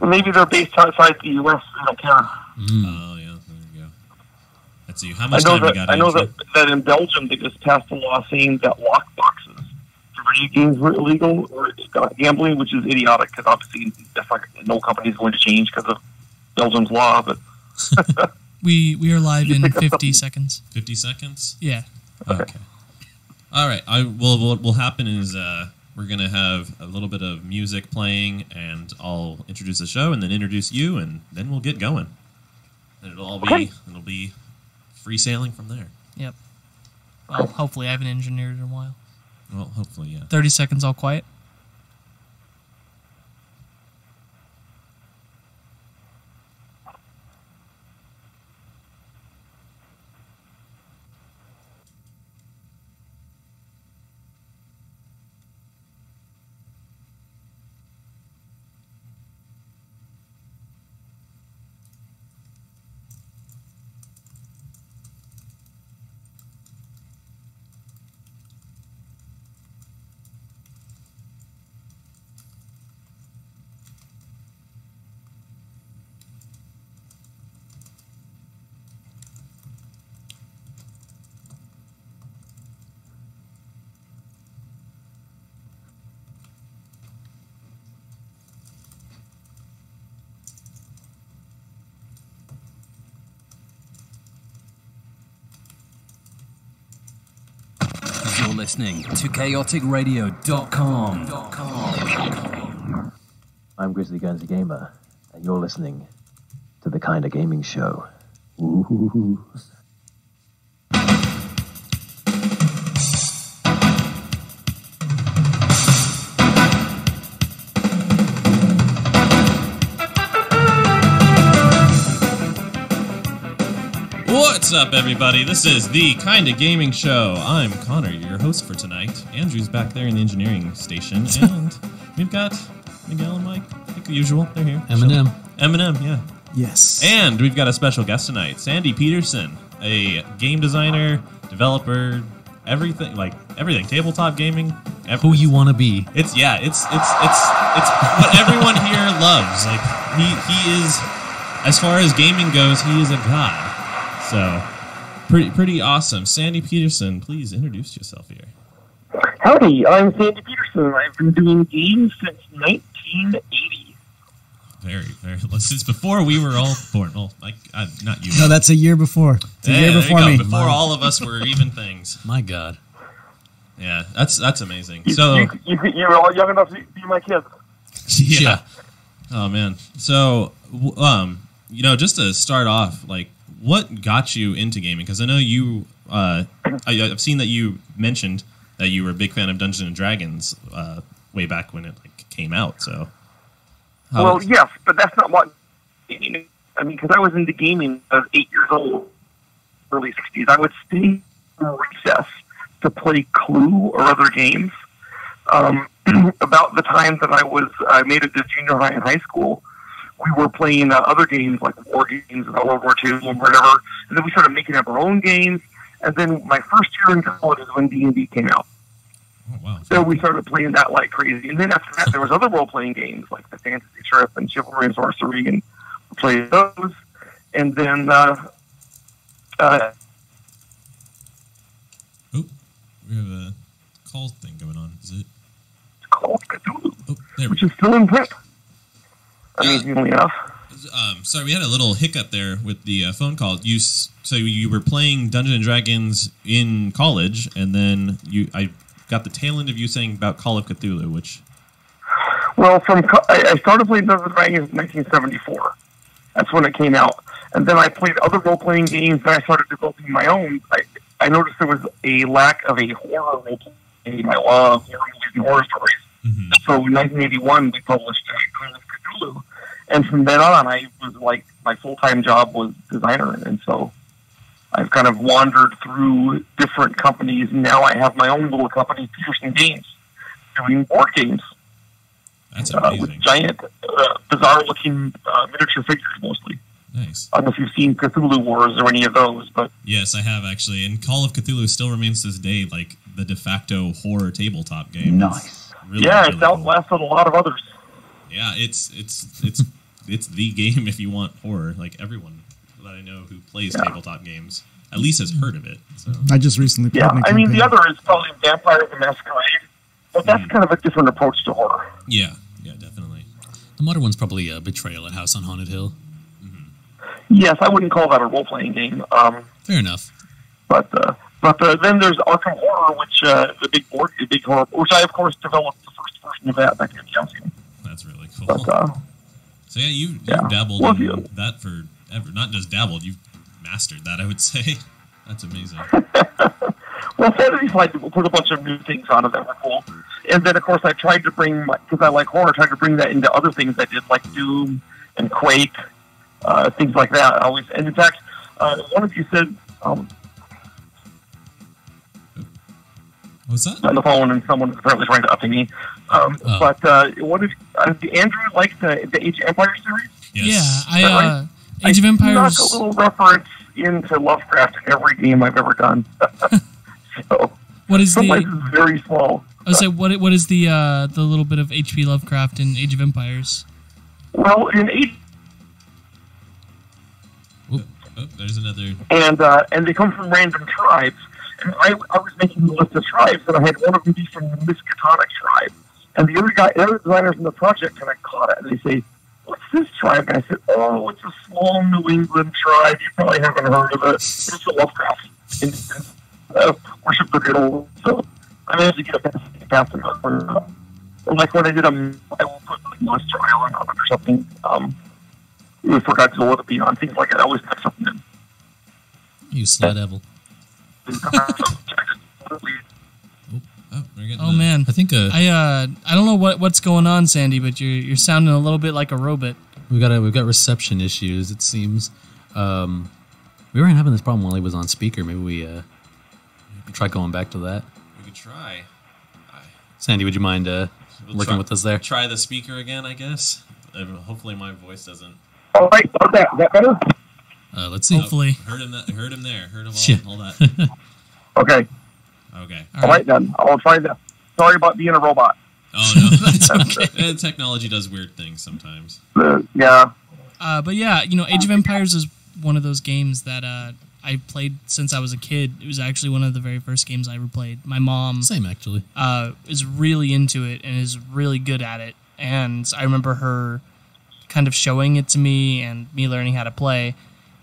Maybe they're based outside the U.S. I don't care. Oh, yeah. There you go. Let's see. How much time we got? I know that in Belgium they just passed a law saying that lock boxes for video games were illegal or gambling, which is idiotic because obviously that's like no company is going to change because of Belgium's law. But we are live in 50 seconds. 50 seconds? Yeah. Okay. All right. What will happen is we're going to have a little bit of music playing, and I'll introduce the show, and then introduce you, and then we'll get going. And it'll be free sailing from there. Yep. Well, hopefully I haven't engineered it in a while. Well, hopefully, yeah. 30 seconds, all quiet. You're listening to chaoticradio.com. I'm Grizzly Guns Gamer, and you're listening to the Kinda Gaming Show. Ooh. What's up, everybody? This is the Kinda Gaming Show. I'm Connor, your host for tonight. Andrew's back there in the engineering station, and we've got Miguel and Mike, like usual. They're here. Eminem. Eminem, yeah. Yes. And we've got a special guest tonight, Sandy Petersen, a game designer, developer, everything, tabletop gaming. Who you want to be? It's what everyone here loves. Like he is, as far as gaming goes, he is a god. So, pretty awesome. Sandy Petersen, please introduce yourself here. Howdy, I'm Sandy Petersen. I've been doing games since 1980. Very. Since before we were all born. Well, not you. No, that's a year before. It's a year before me. Before all of us were even things. My God. Yeah, that's amazing. You were all young enough to be my kids. Yeah. Oh man. So, just to start off, what got you into gaming? Because I know you, I've seen that you mentioned that you were a big fan of Dungeons and Dragons way back when it came out. So, yes, but that's not what. I mean, because I was into gaming. I was 8 years old, early 60s. I would stay in recess to play Clue or other games. About the time that I made it to junior high and high school, we were playing other games like war games about World War II and whatever, and then we started making up our own games. And then my first year in college is when D&D came out. Oh, wow. So we started playing that like crazy. And then after that, there was other role-playing games like the Fantasy Trip and Chivalry and Sorcery, and we played those. And then we have a call thing going on. Is it? It's called Cthulhu, which is go. still in print. Amazingly enough. Sorry, we had a little hiccup there with the phone call. So you were playing Dungeons and Dragons in college, and then I got the tail end of you saying about Call of Cthulhu, which. Well, I started playing Dungeons and Dragons in 1974. That's when it came out, and then I played other role-playing games. And I started developing my own. I noticed there was a lack of a horror role-playing game. I love horror movies and horror stories. Mm-hmm. So in 1981, we published Call of Cthulhu. And from then on, I was my full-time job was designer. And so I've kind of wandered through different companies. Now I have my own little company, Petersen Games, doing board games. That's amazing. With giant, bizarre-looking miniature figures, mostly. Nice. I don't know if you've seen Cthulhu Wars or any of those, but... Yes, I have, actually. And Call of Cthulhu still remains to this day the de facto horror tabletop game. Nice. It's outlasted a lot of others. Yeah, it's it's the game if you want horror. Like everyone that I know who plays tabletop games at least has heard of it. So I just recently played my I mean, the campaign. other is probably Vampire the Masquerade, but that's kind of a different approach to horror. yeah, definitely. The modern one's probably Betrayal at House on Haunted Hill. Yes, I wouldn't call that a role-playing game. Fair enough. But then there's Arkham Horror, which the big horror, which I of course developed the first version of that back in 2000. That's really cool. But So you've dabbled Well, in that forever. Not just dabbled, you've mastered that, I would say. That's amazing. well, Fantasy Flight put a bunch of new things on it that were cool, and then of course I tried to bring, because I like horror, I tried to bring that into other things I did, like Doom and Quake, things like that. And in fact, one of you said. What's that? On the phone, and someone was apparently trying to up to me. But what if Andrew liked the Age of Empires series? Yes. Yeah, Age of I Empires. snuck a little reference into Lovecraft in every game I've ever done. So What is some the? places very small. I was say what is the little bit of H.P. Lovecraft in Age of Empires? Well, in Age, Oh, there's another. and they come from random tribes. And I was making a list of tribes, and I had one of them be from the Kaotic tribe. And the other designers in the project kind of caught it, and they say, "What's this tribe?" And I said, "Oh, it's a small New England tribe. You probably haven't heard of it. It's a Lovecraft instance. Worship the good old." So I managed to get a past it. Like when I did I will put like Monster Island on it or something. We forgot to load it beyond things like that. I always put something in. You slut devil. We're getting Oh man, I think I don't know what's going on, Sandy, but you're sounding a little bit like a robot. we've got reception issues. It seems we were having this problem while he was on speaker. Maybe we try going back to that. We could try. Sandy, would you mind We'll working with us there? Try the speaker again, I guess. Hopefully my voice doesn't. All right, is that better? Let's see. Hopefully. Heard him there. Heard him Shit. all that. Okay. Okay. All right, then. I'll try that. Sorry about being a robot. Oh no, that's okay. Technology does weird things sometimes. Yeah. But yeah, Age of Empires is one of those games that I played since I was a kid. It was actually one of the very first games I ever played. My mom Same actually. is really into it and is really good at it. And I remember her kind of showing it to me and me learning how to play.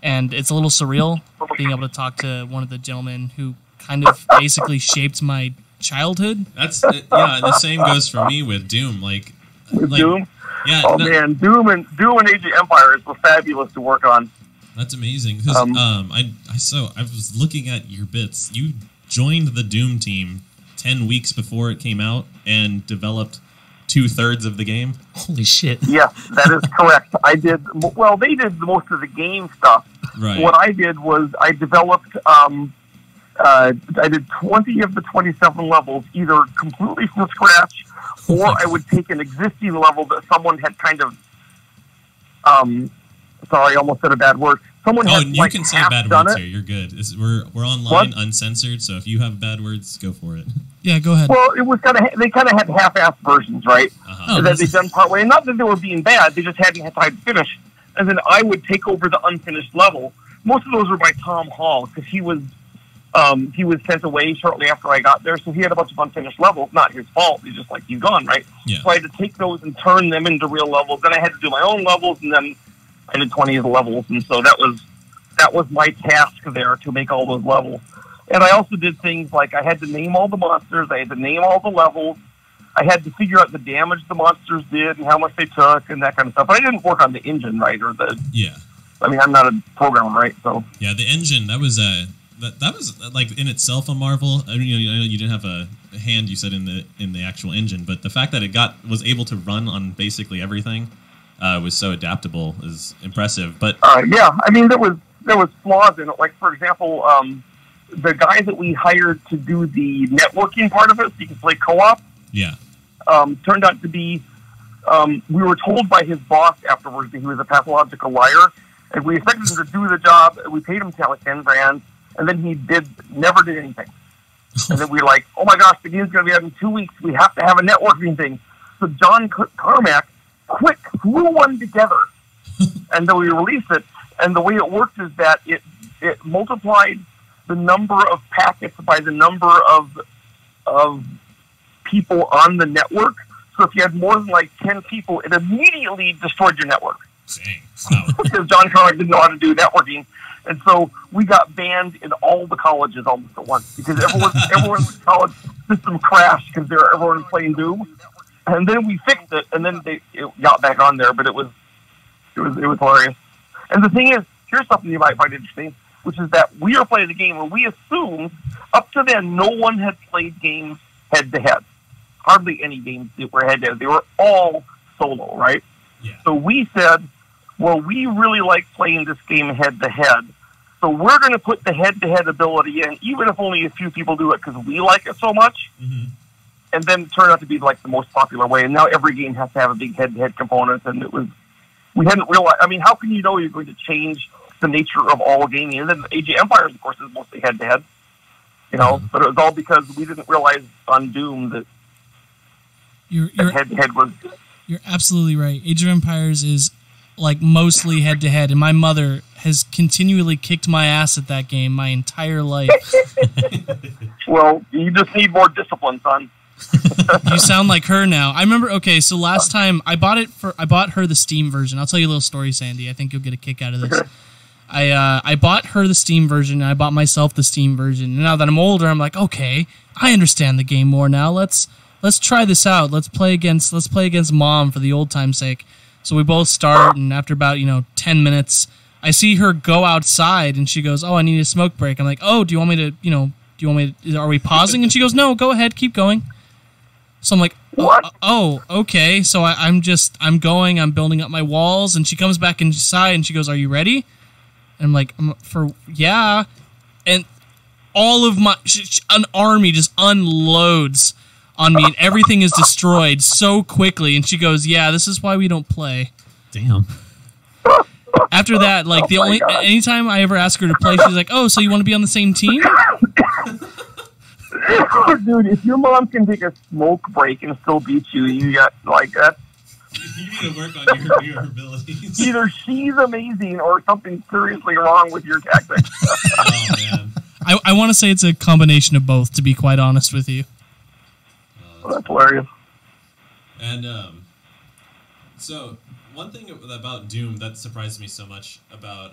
And it's a little surreal being able to talk to one of the gentlemen who kind of basically shaped my childhood. That's and the same goes for me with Doom. Like Doom? Yeah. Oh man, Doom and Age of Empires were fabulous to work on. That's amazing. Because I was looking at your bits. You joined the Doom team 10 weeks before it came out and developed 2/3 of the game. Holy shit. Yes, that is correct. They did most of the game stuff. Right. What I did was I developed, I did 20 of the 27 levels, either completely from scratch, or I would take an existing level that someone had kind of, sorry, I almost said a bad word. Someone had you can say bad done words it. here. You're good. We're online, uncensored. So if you have bad words, go for it. Yeah, go ahead. Well, it was they kind of had half-assed versions, right? Uh-huh. And then they done partway. Not that they were being bad; they just hadn't had time to finish. And then I would take over the unfinished level. Most of those were by Tom Hall because he was sent away shortly after I got there, so he had a bunch of unfinished levels. Not his fault; he's just like he's gone, right? Yeah. So I had to take those and turn them into real levels. Then I had to do my own levels, and then I did 20 of the levels, and so that was my task there to make all those levels. And I also did things like I had to name all the monsters, I had to name all the levels, I had to figure out the damage the monsters did and how much they took and that kind of stuff. But I didn't work on the engine, right? I mean, I'm not a programmer, right? So yeah, the engine that was that was like in itself a marvel. I mean, I know you didn't have a hand, you said in the actual engine, but the fact that it was able to run on basically everything was so adaptable is impressive. But yeah, I mean there was flaws in it. Like for example, the guy that we hired to do the networking part of it, so you can play co-op. Yeah. Turned out to be, we were told by his boss afterwards that he was a pathological liar, and we expected him to do the job. We paid him like $10,000, and then he never did anything. And then we were like, oh my gosh, the game's going to be out in 2 weeks. We have to have a networking thing. So John Carmack quick threw one together and then we released it. And the way it worked is that it multiplied the number of packets by the number of people on the network. So if you had more than like 10 people, it immediately destroyed your network. Dang. Wow. Because John Carmack didn't know how to do networking. And so we got banned in all the colleges almost at once because everyone's college system crashed because everyone was playing Doom. And then we fixed it, and then it got back on there. But it was hilarious. And the thing is, here's something you might find interesting, which is that we were playing the game and we assumed up to then no one had played games head to head. Hardly any games that were head to head. They were all solo, right? Yeah. So we said, well, we really like playing this game head to head. So we're going to put the head to head ability in, even if only a few people do it because we like it so much. Mm-hmm. And then it turned out to be like the most popular way. And now every game has to have a big head to head component. And we hadn't realized, I mean, how can you know you're going to change the nature of all gaming? And then Age of Empires, of course, is mostly head to head. You know, but it was all because we didn't realize on Doom that head to head was. You're absolutely right. Age of Empires is like mostly head to head, and my mother has continually kicked my ass at that game my entire life. Well, you just need more discipline, son. You sound like her now. I remember. Okay, so last time I bought her the Steam version. I'll tell you a little story, Sandy. I think you'll get a kick out of this. I bought her the Steam version, and I bought myself the Steam version. And now that I'm older, I'm like, okay, I understand the game more now. Let's try this out. Let's play against Mom for the old time's sake. So we both start, and after about 10 minutes, I see her go outside, and she goes, "Oh, I need a smoke break." I'm like, "Oh, do you want me to? Are we pausing?" And she goes, "No, go ahead, keep going." So I'm like, "Oh, okay." So I'm going. I'm building up my walls, and she comes back inside, and she goes, "Are you ready?" And I'm like, yeah. And all of an army just unloads on me, and everything is destroyed so quickly. And she goes, "Yeah, this is why we don't play." Damn. After that, like anytime I ever ask her to play, she's like, "Oh, so you want to be on the same team?" Dude, if your mom can take a smoke break and still beat you, you got like that. You need to work on your abilities. Either she's amazing or something's seriously wrong with your tactics. Oh man. I want to say it's a combination of both, to be quite honest with you. That's hilarious. And so one thing about Doom that surprised me so much about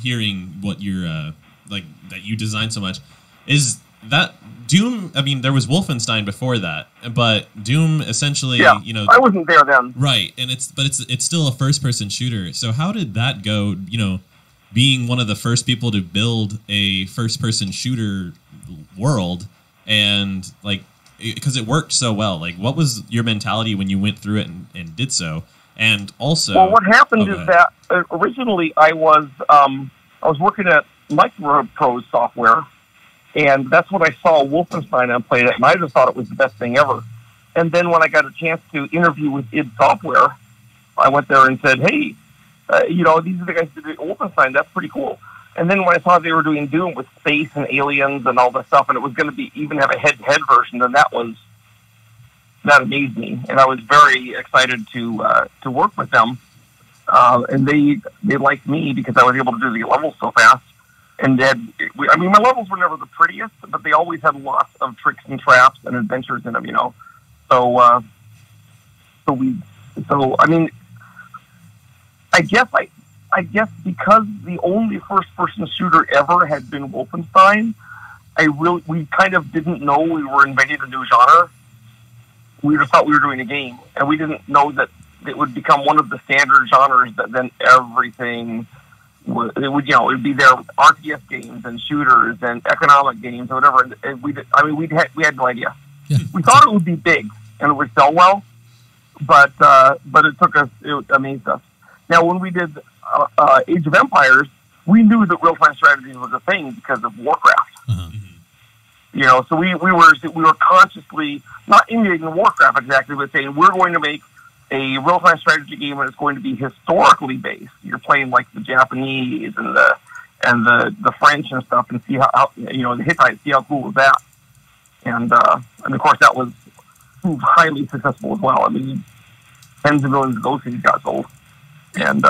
hearing what you're that you designed so much is that Doom. I mean, there was Wolfenstein before that, but Doom essentially, I wasn't there then, right? And it's still a first-person shooter. So how did that go? Being one of the first people to build a first-person shooter world, and because it worked so well. Like, what was your mentality when you went through it and did so? And also, well, what happened is that originally I was working at Microprose Software. And that's when I saw Wolfenstein and played it, and I just thought it was the best thing ever. And then when I got a chance to interview with id Software, I went there and said, "Hey, these are the guys who did Wolfenstein. That's pretty cool." And then when I saw they were doing Doom with space and aliens and all this stuff, and it was going to be even have a head-to-head version, then that amazed me, and I was very excited to work with them. And they liked me because I was able to do the levels so fast. And my levels were never the prettiest, but they always had lots of tricks and traps and adventures in them, So I guess because the only first-person shooter ever had been Wolfenstein, we kind of didn't know we were inventing a new genre. We just thought we were doing a game, and we didn't know that it would become one of the standard genres that then everything. It would be there with RTS games and shooters and economic games or whatever. And we had no idea. Yeah. We thought it would be big and it would sell well, but it amazed us. Now, when we did Age of Empires, we knew that real-time strategy was a thing because of Warcraft. Uh-huh. So we were consciously not emulating Warcraft exactly, but saying we're going to make a real-time strategy game, and it's going to be historically based. You're playing like the Japanese and the French and stuff, and see how the Hittites. See how cool was that? And of course that was highly successful as well. I mean, tens of millions of those things got sold, and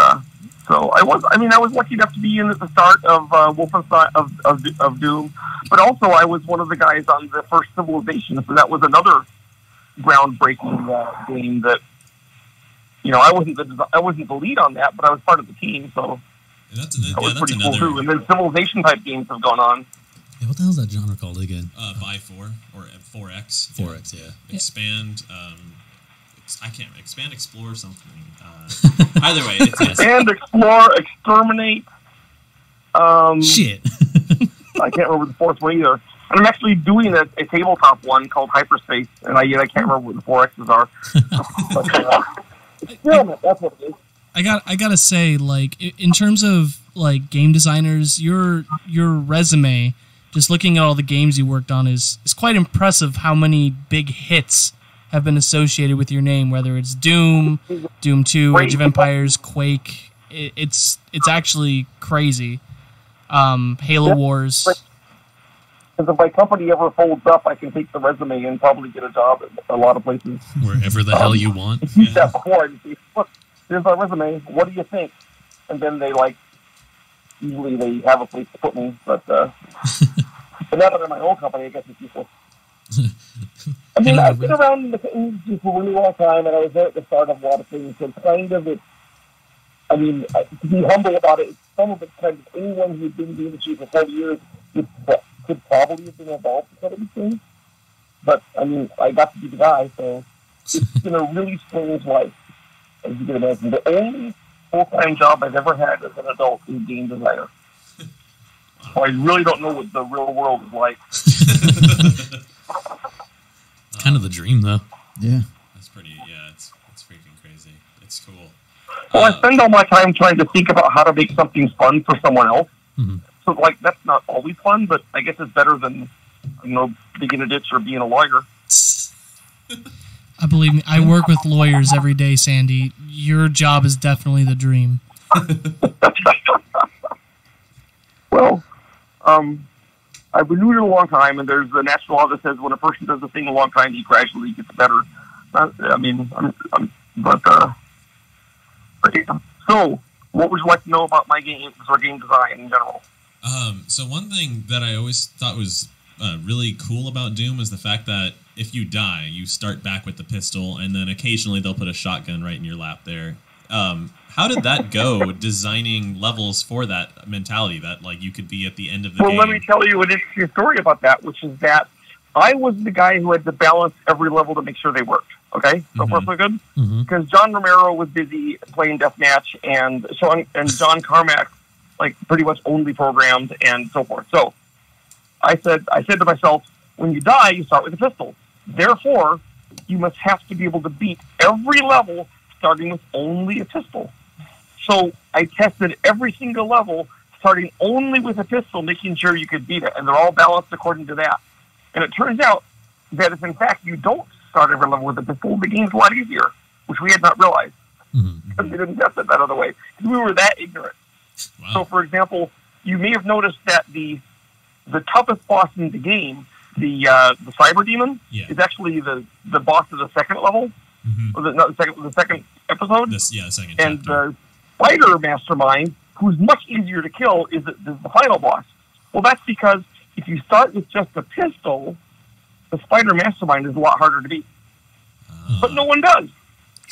So I was lucky enough to be in at the start of Wolfenstein of Doom, but also I was one of the guys on the first Civilization, so that was another groundbreaking game that, I wasn't the lead on that, but I was part of the team, so that was pretty cool too. And then Civilization type games have gone on. Yeah, what the hell is that genre called again? By 4 or 4X. 4X, yeah. Expand. I can't expand, explore something. Either way, it's expand, explore, exterminate. Shit. I can't remember the fourth one either. And I'm actually doing a tabletop one called Hyperspace, and I can't remember what the 4X's are. But, experiment, that's what it is. I gotta say, like, in terms of like game designers, your resume, just looking at all the games you worked on, is quite impressive. How many big hits have been associated with your name? Whether it's Doom, Doom 2, Age of Empires, Quake, it's actually crazy. Halo Wars. Because if my company ever folds up, I can take the resume and probably get a job at a lot of places. Wherever the hell you want. I've used that before. I say, look, here's my resume. What do you think? And then they usually they have a place to put me. But now that I'm in my own company, I guess it's useful. I mean, I've been around in the industry for a really long time, and I was there at the start of a lot of things. So to be humble about it, some of it's kind of anyone who's been in the industry for 40 years could probably have been involved in some of these things. But, I got to be the guy, so it's been a really strange life, as you can imagine. The only full-time job I've ever had as an adult is game designer. So I really don't know what the real world is like. Kind of the dream, though. Yeah. That's pretty, it's freaking crazy. It's cool. Well, I spend all my time trying to think about how to make something fun for someone else. Mm-hmm. So, that's not always fun, but I guess it's better than, being in a ditch or being a lawyer. Believe me, I work with lawyers every day, Sandy. Your job is definitely the dream. Well, I've been doing it a long time, and there's a natural law that says when a person does a thing a long time, he gradually gets better. But yeah. So, what would you like to know about my games or game design in general? So one thing that I always thought was really cool about Doom is the fact that if you die, you start back with the pistol, and then occasionally they'll put a shotgun right in your lap there. How did that go, designing levels for that mentality that you could be at the end of the game? Well, let me tell you an interesting story about that, which is that I was the guy who had to balance every level to make sure they worked. Okay, so far so good. Because John Romero was busy playing Deathmatch, and John Carmack pretty much only programmed and so forth. So I said to myself, when you die, you start with a pistol. Therefore, you must have to be able to beat every level starting with only a pistol. So I tested every single level starting only with a pistol, making sure you could beat it, and they're all balanced according to that. And it turns out that if in fact you don't start every level with a pistol, the game's a lot easier, which we had not realized. Because we didn't test it that other way. We were that ignorant. Wow. So, for example, you may have noticed that the toughest boss in the game, the Cyber Demon, is actually the boss of the second level. Or the second episode. The second and chapter. The Spider Mastermind, who's much easier to kill, is the final boss. Well, that's because if you start with just a pistol, the Spider Mastermind is a lot harder to beat. But no one does.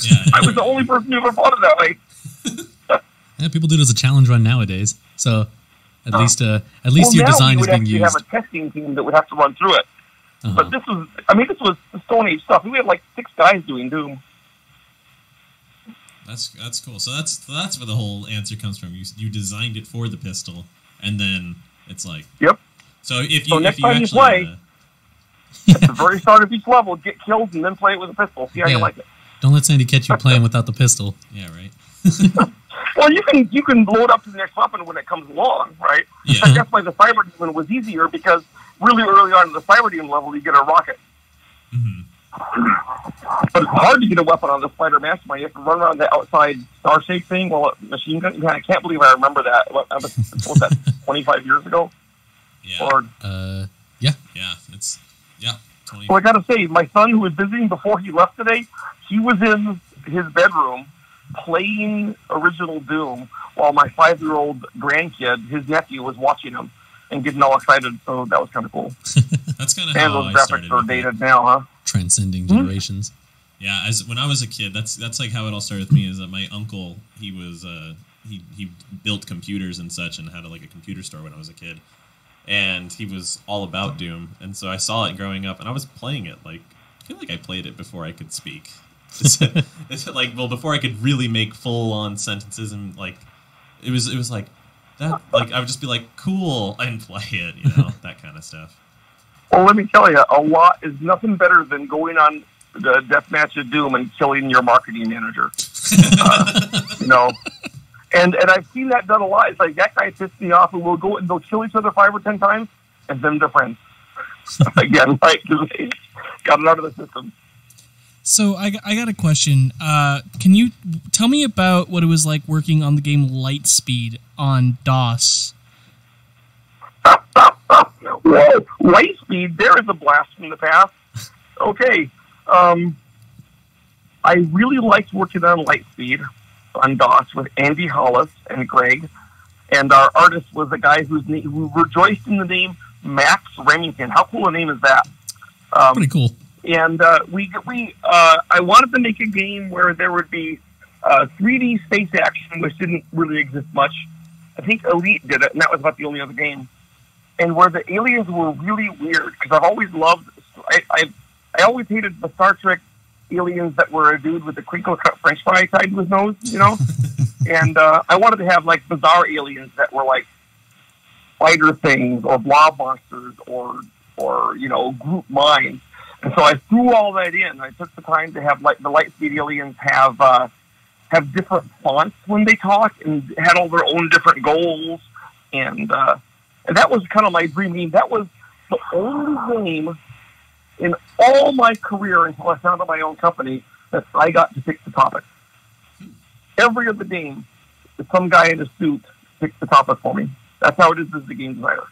Yeah. I was the only person who ever fought it that way. Yeah, people do it as a challenge run nowadays. So at least your now design we is would being actually used. have a testing team that would have to run through it. But this was the Stone Age stuff. We had 6 guys doing Doom. That's cool. So that's where the whole answer comes from. You designed it for the pistol, and then it's Yep. So if you next if you time you actually, play, at the very start of each level, get killed and then play it with a pistol. See how you like it. Don't let Sandy catch you playing without the pistol. Yeah, right. Well, you can load up to the next weapon when it comes along, right? Yeah. I guess why the Cyber Demon was easier because really early on in the Cyber Demon level, you get a rocket. But it's hard to get a weapon on the Spider Mastermind. You have to run around the outside star-shaped thing while a machine gun. I can't believe I remember that. What was that, 25 years ago? Yeah. Or, yeah. Yeah, it's 20. Well, I got to say, my son who was visiting before he left today, he was in his bedroom playing original Doom while my 5-year-old grandkid, his nephew, was watching him and getting all excited. So that was kind of cool. That's kind of And how those I graphics started. are with it. dated now, huh? Transcending generations. Yeah, when I was a kid, that's like how it all started with me. Is that my uncle, he was he built computers and such, and had like a computer store when I was a kid, and he was all about Doom, and so I saw it growing up, and I was playing it like I feel like I played it before I could speak. It's like, well, before I could really make full on sentences, and like it was like that, like I would just be like cool and play it, that kind of stuff. Well, let me tell you, a lot is nothing better than going on the deathmatch of Doom and killing your marketing manager. And I've seen that done a lot. It's like, that guy pissed me off, and we'll go and they'll kill each other 5 or 10 times, and then they're friends. Again, right? Because they got it out of the system. So I got a question. Can you tell me about what it was like working on the game Lightspeed on DOS? Whoa, Lightspeed, there is a blast from the past. Okay. I really liked working on Lightspeed on DOS with Andy Hollis and Greg, and our artist was a guy who rejoiced in the name Max Remington. How cool a name is that? Pretty cool. And I wanted to make a game where there would be 3D space action, which didn't really exist much. I think Elite did it, and that was about the only other game. And where the aliens were really weird, because I've always loved. I always hated the Star Trek aliens that were a dude with a crinkle cut French fry tied to his nose, And I wanted to have like bizarre aliens that were like spider things or blob monsters or group minds. And so I threw all that in. I took the time to have like the Lightspeed aliens have different fonts when they talk and had all their own different goals. And that was kind of my dream game. That was the only game in all my career until I founded my own company that I got to pick the topic. Every other game, some guy in a suit picks the topic for me. That's how it is as a game designer.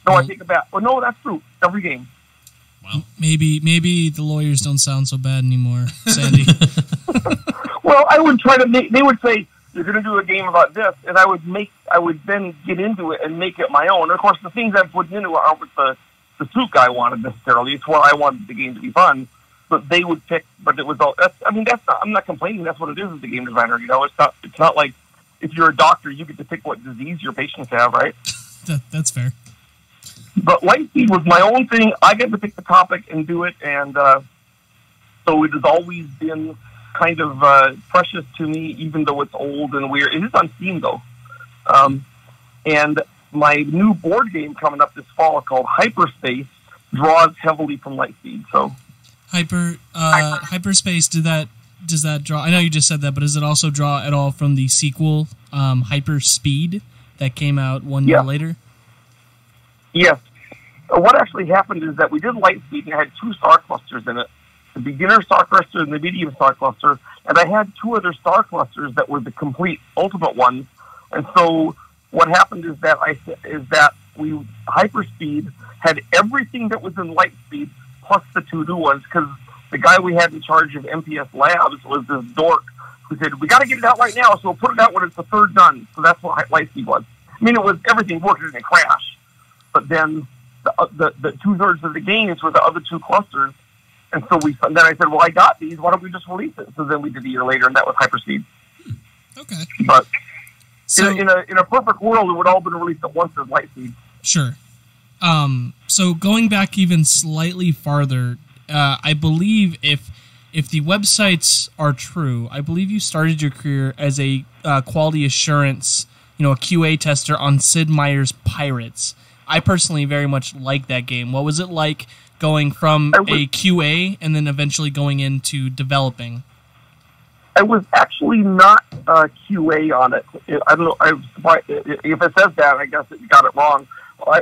No, I take it back. Well, no, that's true. Every game. Wow. Maybe the lawyers don't sound so bad anymore, Sandy. Well, I would try to make. They would say, "You're going to do a game about this," and I would then get into it and make it my own. And of course, the things I'm putting into it aren't what the suit guy wanted necessarily. It's what I wanted the game to be fun. But they would pick. But it was all. I'm not complaining. That's what it is as a game designer. It's not like if you're a doctor, you get to pick what disease your patients have, right? That's fair. But Lightspeed was my own thing. I got to pick the topic and do it, and so it has always been kind of precious to me, even though it's old and weird. It is on Steam, though. And my new board game coming up this fall called Hyperspace draws heavily from Lightspeed. So Hyperspace, does that draw? I know you just said that, but does it also draw at all from the sequel Hyperspeed that came out 1 year later? Yes. What actually happened is that we did Lightspeed and it had 2 star clusters in it. The beginner star cluster and the medium star cluster. And I had 2 other star clusters that were the complete ultimate ones. And so what happened is that Hyperspeed had everything that was in Lightspeed plus the 2 new ones, because the guy we had in charge of MPS Labs was this dork who said, "We got to get it out right now, so we'll put it out when it's the 3rd done." So that's what Lightspeed was. I mean, it was everything worked, it didn't crash. But then the 2/3 of the games were the other 2 clusters. And so then I said, well, I got these. Why don't we just release it? So then we did a year later, and that was Hyperspeed. Okay. But so, in a perfect world, it would all been released at once as Lightspeed. Sure. So going back even slightly farther, I believe if the websites are true, I believe you started your career as a quality assurance, a QA tester on Sid Meier's Pirates. I personally very much like that game. What was it like going from a QA and then eventually going into developing? I was actually not QA on it. I don't know. If it says that, I guess it got it wrong.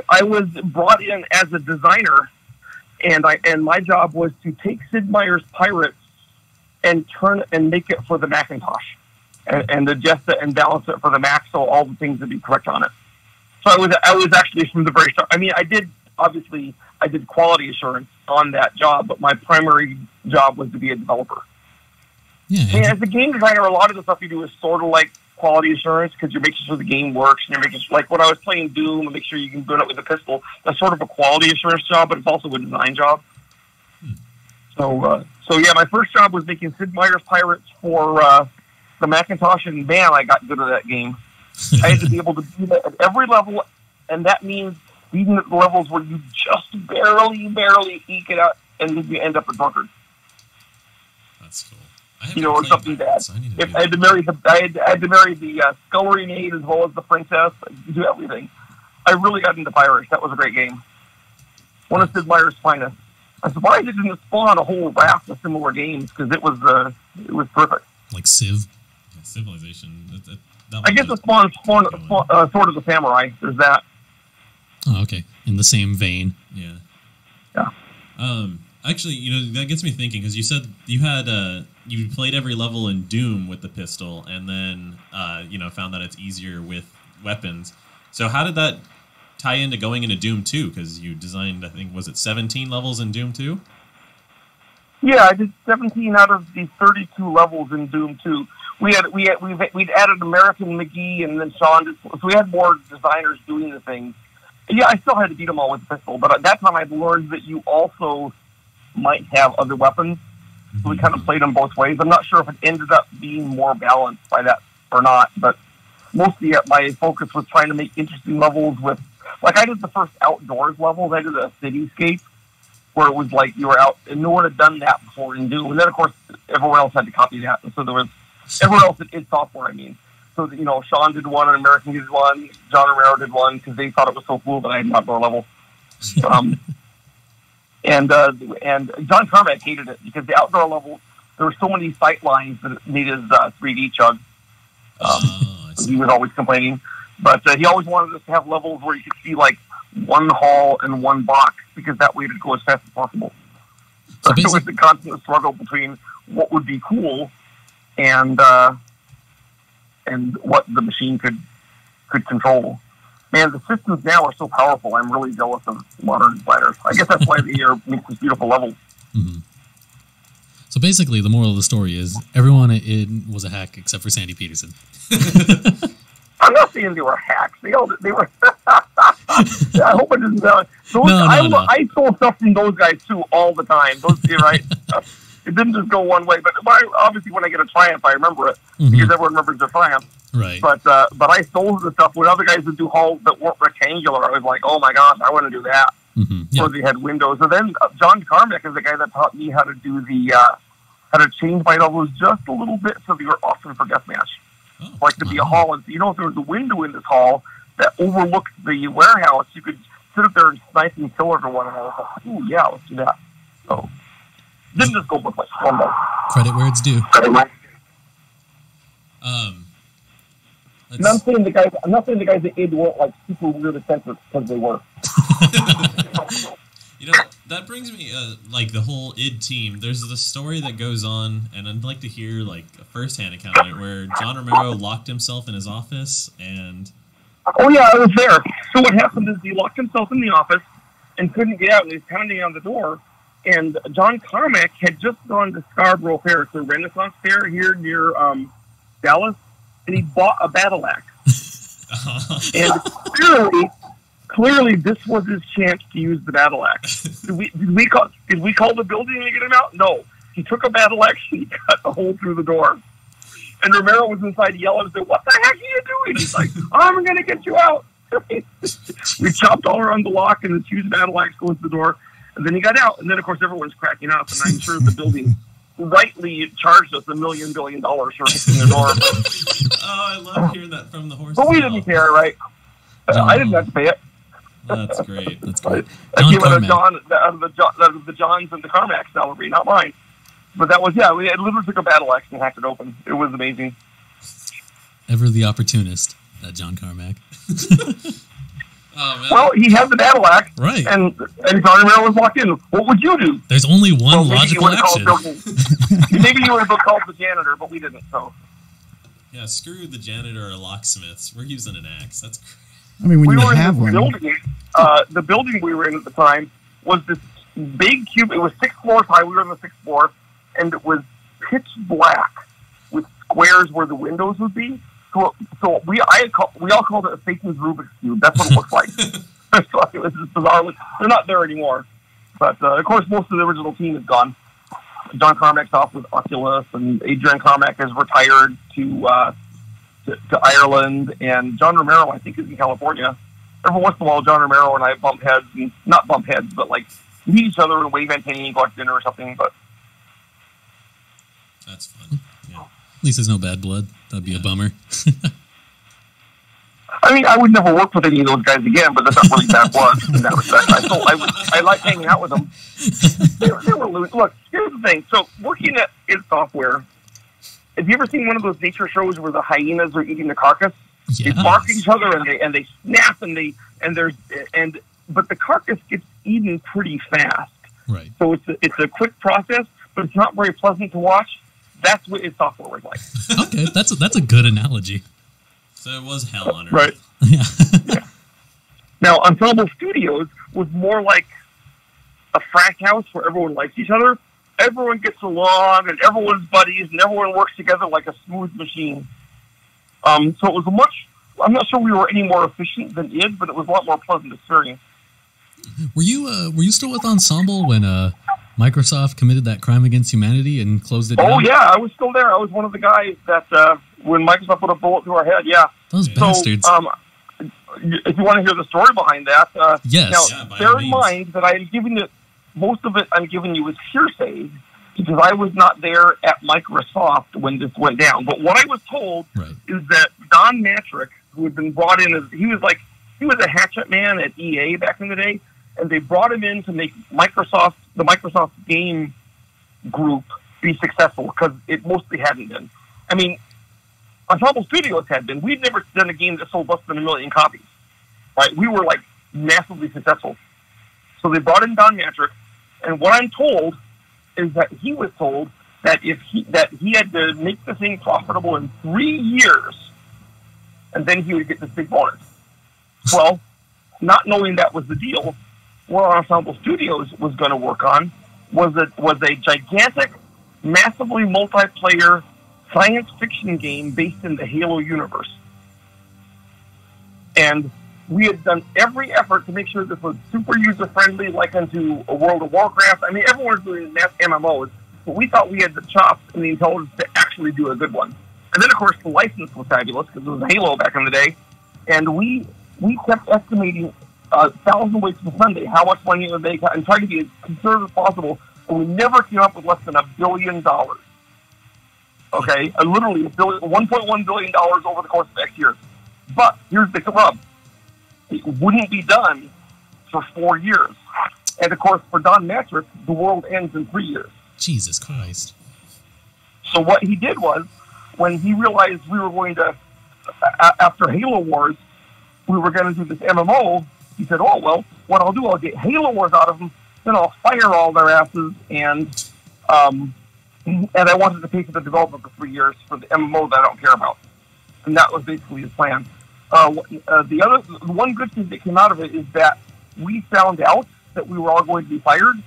I was brought in as a designer, and my job was to take Sid Meier's Pirates and turn and make it for the Macintosh, and adjust it and balance it for the Mac, so all the things would be correct on it. So I was actually from the very start. I mean, I did quality assurance on that job, but my primary job was to be a developer. Yeah. And as a game designer, a lot of the stuff you do is sort of like quality assurance because you're making sure the game works, and you're making sure, like when I was playing Doom, and make sure you can burn it with a pistol. That's sort of a quality assurance job, but it's also a design job. So yeah, my first job was making Sid Meier's Pirates for the Macintosh, and man, I got good at that game. I had to be able to do that at every level, and that means even at the levels where you just barely eke it out, and then you end up a drunkard. That's cool. Or something bad. So I if I had to marry the scullery maid as well as the princess, do everything. I really got into Pirates. That was a great game. One of Sid Meier's finest. I'm surprised it didn't spawn a whole raft of similar games because it was perfect. Like Civ. Yeah, Civilization. I guess it spawned Sword of the Samurai. There's that. Oh, okay. In the same vein. Yeah. Yeah. Actually, that gets me thinking because you said you had you played every level in Doom with the pistol, and then found that it's easier with weapons. So how did that tie into going into Doom 2? Because you designed, I think, was it 17 levels in Doom 2? Yeah, I did 17 out of the 32 levels in Doom 2. We'd added American McGee, and then Sean did, so we had more designers doing the things. Yeah, I still had to beat them all with the pistol, but at that time I learned that you also might have other weapons. So we kind of played them both ways. I'm not sure if it ended up being more balanced by that or not, but mostly my focus was trying to make interesting levels with, like I did the first outdoors levels. I did a cityscape where it was like you were out, and no one had done that before in Doom. And then, of course, everyone else had to copy that. And so there was, everyone else did software, I mean. So, Sean did one, and American did one, John Romero did one, because they thought it was so cool that I had an outdoor level. And John Carmack hated it because the outdoor level, there were so many sight lines that it needed 3D chug. He was always complaining. But he always wanted us to have levels where you could see like one hall and one box because that way it'd go as fast as possible. So it was the constant struggle between what would be cool and what the machine could control. Man, the systems now are so powerful. I'm really jealous of modern designers. I guess that's why the air makes this beautiful levels. Mm-hmm. So basically, the moral of the story is everyone was a hack except for Sandy Petersen. I'm not saying they were hacks. They were. I hope it isn't. I stole stuff from those guys too all the time. Those, right? It didn't just go one way. But obviously, when I get a triumph, I remember it because everyone remembers the triumph. Right. But I stole the stuff when other guys would do halls that weren't rectangular. I was like, oh my gosh, I want to do that. Mm-hmm. Yeah. Or they had windows. And then John Carmack is the guy that taught me how to do how to change my levels just a little bit so they were awesome for deathmatch. Oh, like to be a hall, and if there was a window in this hall that overlooked the warehouse, you could sit up there and snipe and kill everyone. And I was like, "Ooh, yeah, let's do that." So didn't just go with like one day. Credit where it's due. I'm not saying the guys that id weren't like super weird eccentric because they were. That brings me like the whole id team. There's the story that goes on, and I'd like to hear like a first-hand account of it, where John Romero locked himself in his office and. Oh yeah, I was there. So what happened is he locked himself in the office and couldn't get out, and he was pounding on the door. And John Carmack had just gone to Scarborough Fair, it's a Renaissance fair here near Dallas, and he bought a battle axe. And clearly, this was his chance to use the battle axe. Did we call the building to get him out? No. He took a battle axe and he cut a hole through the door. And Romero was inside yelling and said, "What the heck are you doing?" He's like, "I'm going to get you out." We chopped all around the lock, and this huge battle axe goes to the door. And then he got out. And then, of course, everyone's cracking up. And I'm sure the building rightly charged us $1 billion for fixing the door. I love hearing that from the horse. But we didn't care, right? I didn't have to pay it. That's great. That's great. I came out of the Johns and the Carmack salary, not mine. But that was, we literally took a battle axe and hacked it open. It was amazing. Ever the opportunist, that John Carmack. Oh, man. Well, he had the battle axe, right? And John Romero was locked in. What would you do? There's only one logical action. Maybe you would have called the janitor, but we didn't. So. Yeah, screw the janitor or locksmiths. We're using an axe. That's crazy. I mean, when you have one. The building we were in at the time was this big cube. It was 6 floors high. We were on the 6th floor, and it was pitch black with squares where the windows would be. So we all called it a Satan's Rubik's Cube. That's what it looks like. So it was just bizarre. They're not there anymore. But, of course, most of the original team is gone. John Carmack's off with Oculus, and Adrian Carmack has retired to Ireland, and John Romero, I think, is in California. Every once in a while, John Romero and I bump heads, and not bump heads, but, like, meet each other and wave antennae and go out to dinner or something, but... That's fun. Yeah. At least there's no bad blood. That'd be a bummer. I mean, I would never work with any of those guys again, but that's not really bad blood in that respect. I like hanging out with them. They were loose. Look, here's the thing. So, working at id Software, have you ever seen one of those nature shows where the hyenas are eating the carcass? Yes. They bark at each other and they snap but the carcass gets eaten pretty fast. Right. So it's a quick process, but it's not very pleasant to watch. That's what id Software was like. Okay, that's a good analogy. So it was hell on earth. Right. Yeah. Yeah. Now, Ensemble Studios was more like a frat house where everyone likes each other. Everyone gets along, and everyone's buddies, and everyone works together like a smooth machine. So it was I'm not sure we were any more efficient than id, but it was a lot more pleasant experience. Were you still with Ensemble when Microsoft committed that crime against humanity and closed it down? Oh, yeah, I was still there. I was one of the guys that, when Microsoft put a bullet through our head, yeah. Those bastards. So, if you want to hear the story behind that, yes. Now, by bear all in means. mind that I'm giving it, most of it I'm giving you is hearsay, because I was not there at Microsoft when this went down. But what I was told Right. is that Don Matrick, who had been brought in he was a hatchet man at EA back in the day, and they brought him in to make the Microsoft game group be successful, because it mostly hadn't been. I mean, Ensemble Studios had been. We'd never done a game that sold less than 1 million copies. Right? We were like massively successful. So they brought in Don Matrick, and what I'm told is that he was told that he had to make the thing profitable in 3 years, and then he would get this big bonus. Well, not knowing that was the deal, what Ensemble Studios was going to work on was a gigantic, massively multiplayer science fiction game based in the Halo universe. And we had done every effort to make sure this was super user-friendly, like unto a World of Warcraft. I mean, everyone's doing MMOs, but we thought we had the chops and the intelligence to actually do a good one. And then, of course, the license was fabulous, because it was Halo back in the day. And we kept estimating 1,000 weeks to Sunday how much money it would make, and tried to be as conservative as possible, and we never came up with less than $1 billion. Okay, literally $1.1 billion over the course of X years. But here's the rub: it wouldn't be done for 4 years, and of course, for Don Matrick, the world ends in 3 years. Jesus Christ. So what he did was, when he realized we were going to, after Halo Wars, we were going to do this MMO. He said, "Oh well, what I'll do, I'll get Halo Wars out of them, then I'll fire all their asses and I wanted to pay for the development for 3 years for the MMO that I don't care about." And that was basically his plan. The one good thing that came out of it is that we found out that we were all going to be fired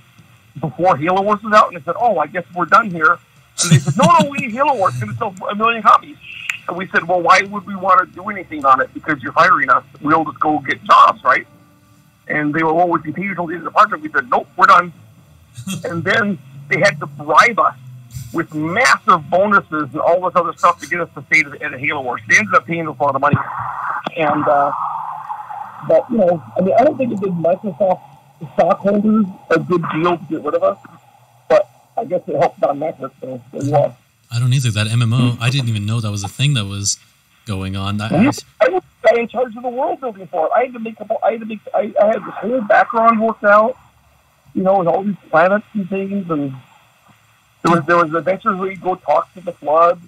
before Halo Wars was out, and they said, "Oh, I guess we're done here." And they said, "No, we need Halo Wars. It's going to sell 1 million copies." And we said, "Well, why would we want to do anything on it? Because you're firing us. We'll just go get jobs, right?" And they were, "Well, would you pay until the end of the project?" We said, "Nope, we're done." And then they had to bribe us with massive bonuses and all this other stuff to get us to stay at Halo Wars. They ended up paying us a lot of money. And, but, you know, I mean, I don't think it did Microsoft stockholders a good deal to get rid of us, but I guess it helped Don Matrick, so there you are. I don't either. That MMO, I didn't even know that was a thing that was going on. I was the guy in charge of the world building for it. I had this whole background worked out, you know, with all these planets and things, and there was adventures where you go talk to the flood,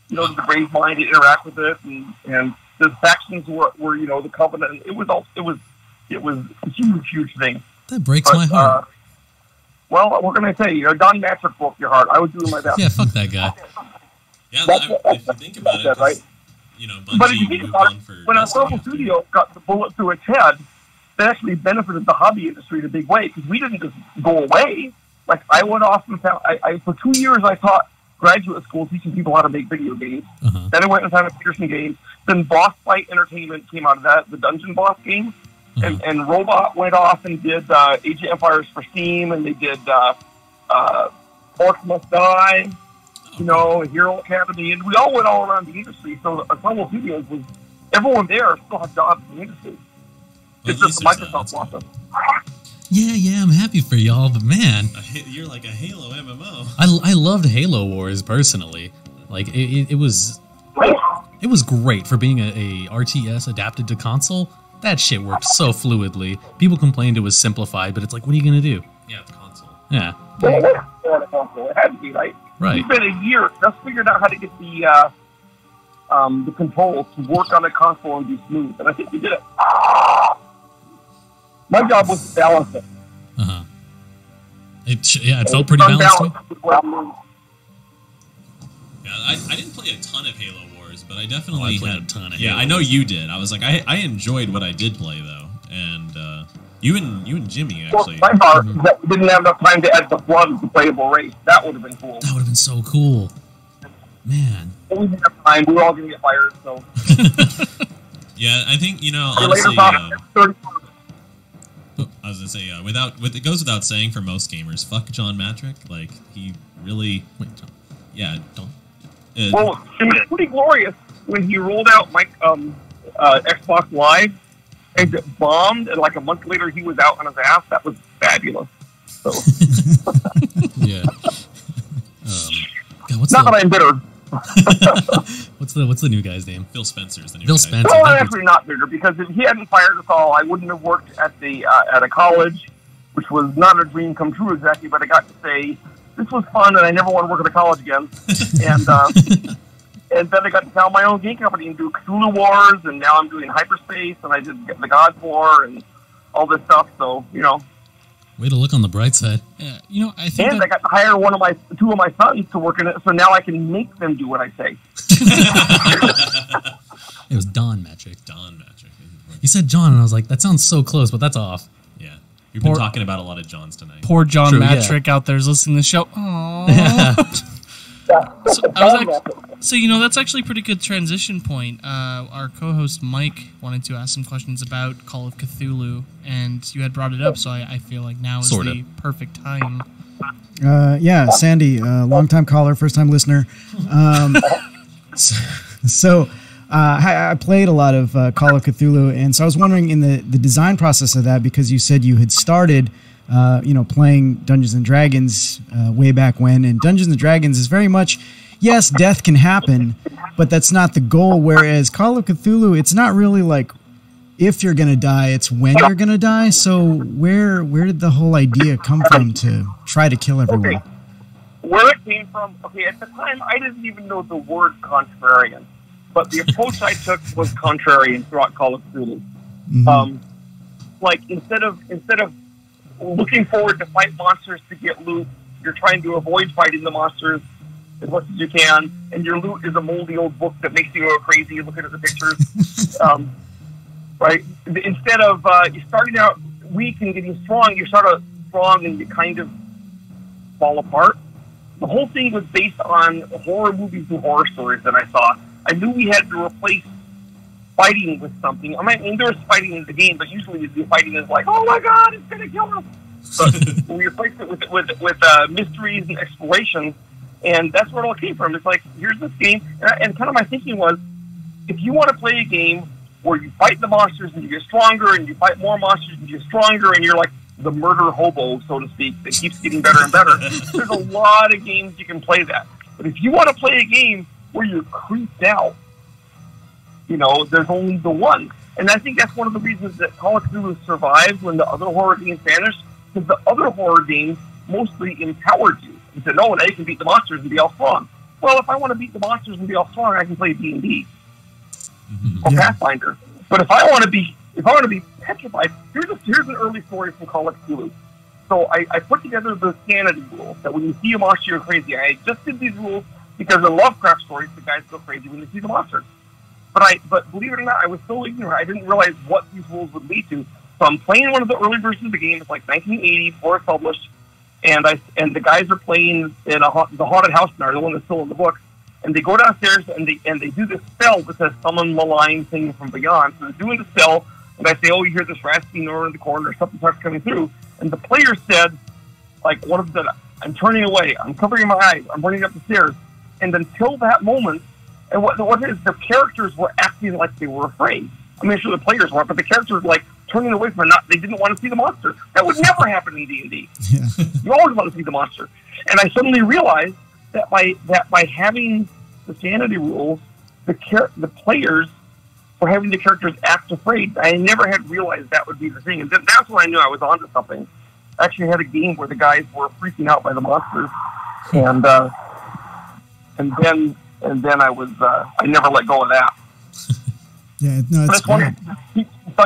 you know, the Brave Mind to interact with it, and the factions were you know, the Covenant. It was a huge thing. That breaks my heart. Well, what can I say? You know, Don Matrick broke your heart. I was doing my best. Yeah, fuck that guy. Yeah, if you think about it, right? You know, But if you Bungie think moved about on it, for when Destiny Ensemble after. Studio got the bullet through its head, that actually benefited the hobby industry in a big way, because we didn't just go away. Like, I went off and found, for 2 years I taught graduate school teaching people how to make video games. Uh-huh. Then I went and found a Petersen game. Then Boss Fight Entertainment came out of that, the Dungeon Boss game. And Robot went off and did Age of Empires for Steam, and they did Orcs Must Die, Hero Academy, and we all went all around the industry. So Assemble Studios was, everyone there still had jobs in the industry. Well, It's just Microsoft lost us. Yeah, I'm happy for y'all, but man, You're like a Halo MMO. I loved Halo Wars personally. Like it was great for being a RTS adapted to console. That shit worked so fluidly. People complained it was simplified, but it's like, what are you gonna do? Yeah, it's console. Yeah, It had to be, right? right. We spent a year just figured out how to get the controls to work on a console and be smooth, and I think we did it. My job was to balance it. Uh-huh. It felt pretty balanced to me. Yeah, I didn't play a ton of Halo Wars, but I definitely I played had a ton of Yeah, Halo I know you did. I was like, I enjoyed what I did play though, and you and Jimmy actually. My part is that we didn't have enough time to add the flood to playable race. That would have been cool. That would have been so cool. Man. But we didn't have time. We were all going to get fired, so. Yeah, I think Later honestly. on, 30 I was gonna say, it goes without saying for most gamers, fuck John Matrick. Like he really, don't. Well, it was pretty glorious when he rolled out Xbox Live and it bombed, and like a month later he was out on his ass. That was fabulous. So, Yeah. God, not that I'm bitter. what's the new guy's name? Phil Spencer's the new Phil guy. Spencer. No, I'm That'd be- actually not bitter, because if he hadn't fired us all, I wouldn't have worked at a college, which was not a dream come true exactly, but I got to say, this was fun, and I never want to work at a college again. And then I got to found my own game company and do Cthulhu Wars, and now I'm doing Hyperspace, and I did the God War, and all this stuff, so, Way to look on the bright side. Yeah, I think And I got to hire two of my sons to work in it, so now I can make them do what I say. It was Don Matrick. Don Matrick. You said John, and I was like, that sounds so close, but that's off. Yeah, we've been talking about a lot of Johns tonight. poor John True, yeah. Matrick out there is listening to the show. Aww. So that's actually a pretty good transition point. Our co-host Mike wanted to ask some questions about Call of Cthulhu, and you had brought it up, so I feel like now is the perfect time. Yeah, Sandy, long-time caller, first-time listener. So I played a lot of Call of Cthulhu, and so I was wondering in the design process of that, because you said you had started playing Dungeons & Dragons way back when, and Dungeons & Dragons is very much, yes, death can happen, but that's not the goal, whereas Call of Cthulhu, it's not really like if you're going to die, it's when you're going to die. So where did the whole idea come from to try to kill everyone? Okay. Where it came from, at the time, I didn't even know the word contrarian, but the approach I took was contrarian throughout Call of Cthulhu. Mm-hmm. Instead of looking forward to fight monsters to get loot, you're trying to avoid fighting the monsters as much as you can, and your loot is a moldy old book that makes you go crazy looking at the pictures. Right? Instead of you starting out weak and getting strong, you start out strong and you kind of fall apart. The whole thing was based on horror movies and horror stories that I saw. I knew we had to replace fighting with something. I mean, there was fighting in the game, but usually the fighting is like, oh my god, it's going to kill us. But we replaced it with mysteries and exploration, and that's where it all came from. It's like, here's this game, and kind of my thinking was, if you want to play a game where you fight the monsters and you get stronger, and you fight more monsters and you get stronger, and you're like the murder hobo, so to speak, that keeps getting better and better, there's a lot of games you can play that. But if you want to play a game where you're creeped out, there's only the one. And I think that's one of the reasons that Call of Cthulhu survived when the other horror games vanished, because the other horror games mostly empowered you. You said, no, now you can beat the monsters and be all strong. Well, if I want to beat the monsters and be all strong, I can play D&D or Pathfinder. But if I want to be petrified, here's an early story from Call of Cthulhu. So I put together the sanity rules that when you see a monster, you're crazy. I just did these rules because in Lovecraft stories, the guys go crazy when they see the monsters. But believe it or not, I was so ignorant, I didn't realize what these rules would lead to. So I'm playing one of the early versions of the game. It's like 1980, before it's published. and the guys are playing in the haunted house scenario, the one that's still in the book, and they go downstairs and they do this spell that says summon malign thing from beyond. So they're doing the spell, and I say, oh, you hear this rasping over in the corner, or something starts coming through, and the player said, like, one of them said, I'm turning away, I'm covering my eyes, I'm running up the stairs, and until that moment, and what it is, the characters were acting like they were afraid. I mean, sure the players weren't, but the characters were like turning away from it. They didn't want to see the monster. That would never happen in D&D. Yeah. You always want to see the monster. And I suddenly realized that by having the sanity rules, the players were having the characters act afraid. I never had realized that would be the thing, and that's when I knew I was onto something. I actually had a game where the guys were freaking out by the monsters, and then I was I never let go of that. Yeah, no, it's great.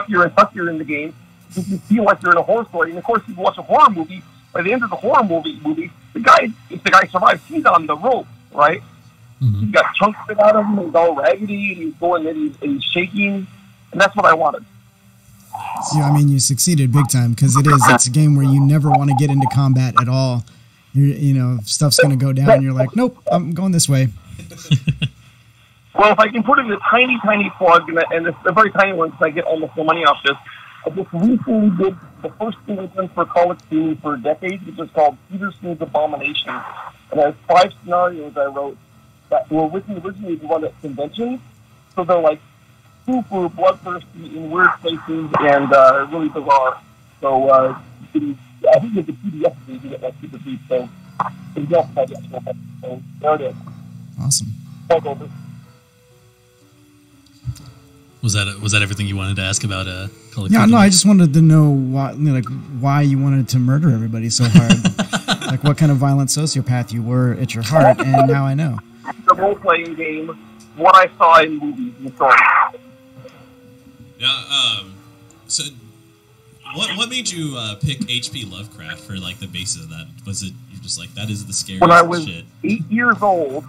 You're in the game. You feel like you're in a horror story, and of course, if you watch a horror movie, by the end of the horror movie, if the guy survives, he's on the rope, right? Mm-hmm. He's got chunks of it out of him. He's all raggedy, and he's going, and he's shaking, and that's what I wanted. Yeah, I mean, you succeeded big time because it's a game where you never want to get into combat at all. Stuff's going to go down, and you're like, nope, I'm going this way. Well, if I can put in a tiny, tiny plug, and it's a very tiny one because I get almost no money off this, I just recently did the first thing I've done for Kaotic Theme for decades, which is called Petersen's Abomination. And I have 5 scenarios I wrote that were originally run at conventions. So they're like super bloodthirsty in weird places and really bizarre. So I think it's a PDF so you can get that super cheap. So you don't have the actual book. So there it is. Awesome. Over. Was that everything you wanted to ask about Call of Yeah, Duty? no, I just wanted to know why you wanted to murder everybody so hard. Like what kind of violent sociopath you were at your heart, and now I know. The role-playing game, what I saw in movies and stories. Yeah, so what made you pick H.P. Lovecraft for like the basis of that? Was it you're just like that is the scariest shit? When I was 8 years old,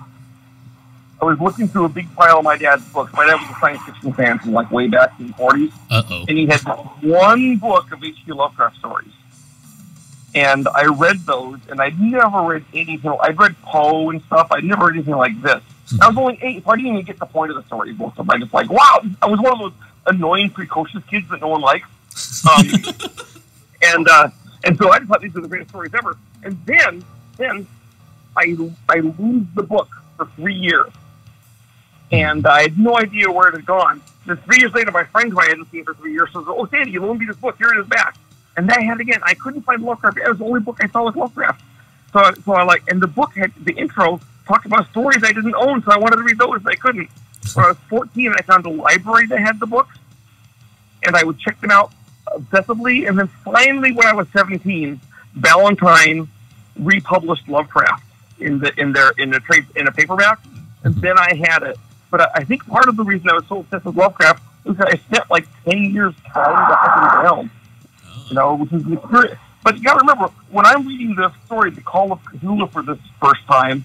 I was looking through a big pile of my dad's books. My dad was a science fiction fan from like way back in the 40s. Uh-oh. And he had one book of H.P. Lovecraft stories. And I read those, and I'd never read anything. I'd read Poe and stuff. I'd never read anything like this. I was only 8, so I didn't even get the point of the story. Most of them, I just like, wow. I was one of those annoying, precocious kids that no one likes. And so I just thought these were the greatest stories ever. And then I lose the book for 3 years. And I had no idea where it had gone. Then 3 years later, my friend who I hadn't seen for 3 years says, "Oh, Sandy, you loaned me this book. Here it is back." And I had it again. I couldn't find Lovecraft. It was the only book I saw was Lovecraft. So I like, and the book had the intro talked about stories I didn't own, so I wanted to read those, but I couldn't. When I was 14, I found a library that had the books, and I would check them out obsessively. And then finally, when I was 17, Ballantine republished Lovecraft in a paperback, and then I had it. But I think part of the reason I was so obsessed with Lovecraft was that I spent like 10 years trying to hunt him down. Which is an experience. But you gotta remember, when I'm reading this story, The Call of Cthulhu, for this first time,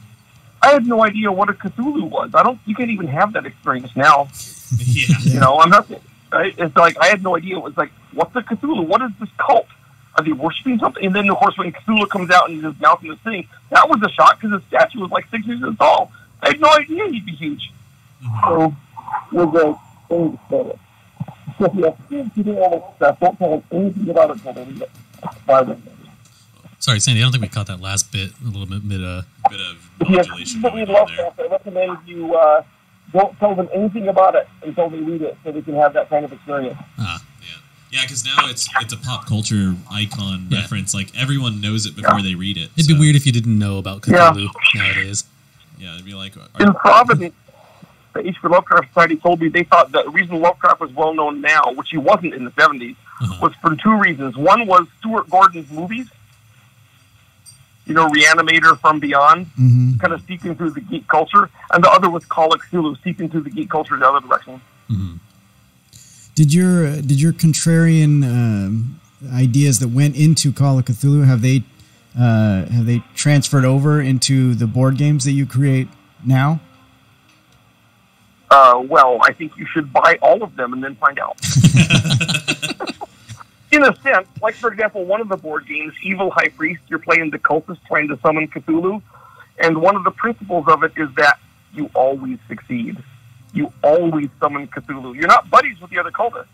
I had no idea what a Cthulhu was. You can't even have that experience now. Yeah. I'm not. It's like I had no idea. It was like, what's a Cthulhu? What is this cult? Are they worshiping something? And then, of course, when Cthulhu comes out and he's just mouthing this thing, that was a shock because the statue was like 6 inches tall. I had no idea he'd be huge. So, we'll go things about it. So if you have kids who do all this stuff, don't tell them anything about it until they read it. Sorry, Sandy, I don't think we caught that last bit. A little bit of If modulation. you have kids that read Lovecraft, I recommend you don't tell them anything about it until they read it, so they can have that kind of experience. Yeah, because now it's a pop culture icon reference. Like everyone knows it before they read it. It'd be weird if you didn't know about Cthulhu nowadays. Yeah, it'd be like in Providence, the H.P. Lovecraft Society told me they thought the reason Lovecraft was well known now, which he wasn't in the 70s, was for 2 reasons. One was Stuart Gordon's movies, Reanimator, From Beyond, kind of seeping through the geek culture, and the other was Call of Cthulhu, seeping through the geek culture the other direction. Mm-hmm. Did your contrarian ideas that went into Call of Cthulhu have they transferred over into the board games that you create now? Well, I think you should buy all of them and then find out. In a sense, like for example, one of the board games, Evil High Priest, you're playing the cultist trying to summon Cthulhu, and one of the principles of it is that you always succeed. You always summon Cthulhu. You're not buddies with the other cultists.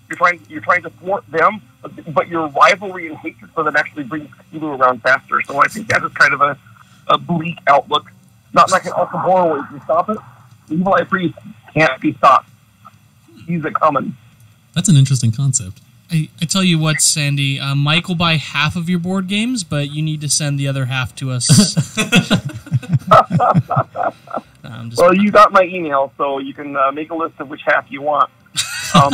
You're trying to thwart them, but your rivalry and hatred for them actually brings Cthulhu around faster. So I think that is kind of a bleak outlook. Not like an awesome horror way to stop it. Evil High Priest can't be stopped. He's a coming. That's an interesting concept. I tell you what, Sandy, Mike will buy half of your board games, but you need to send the other half to us. Well, you got my email, so you can make a list of which half you want. All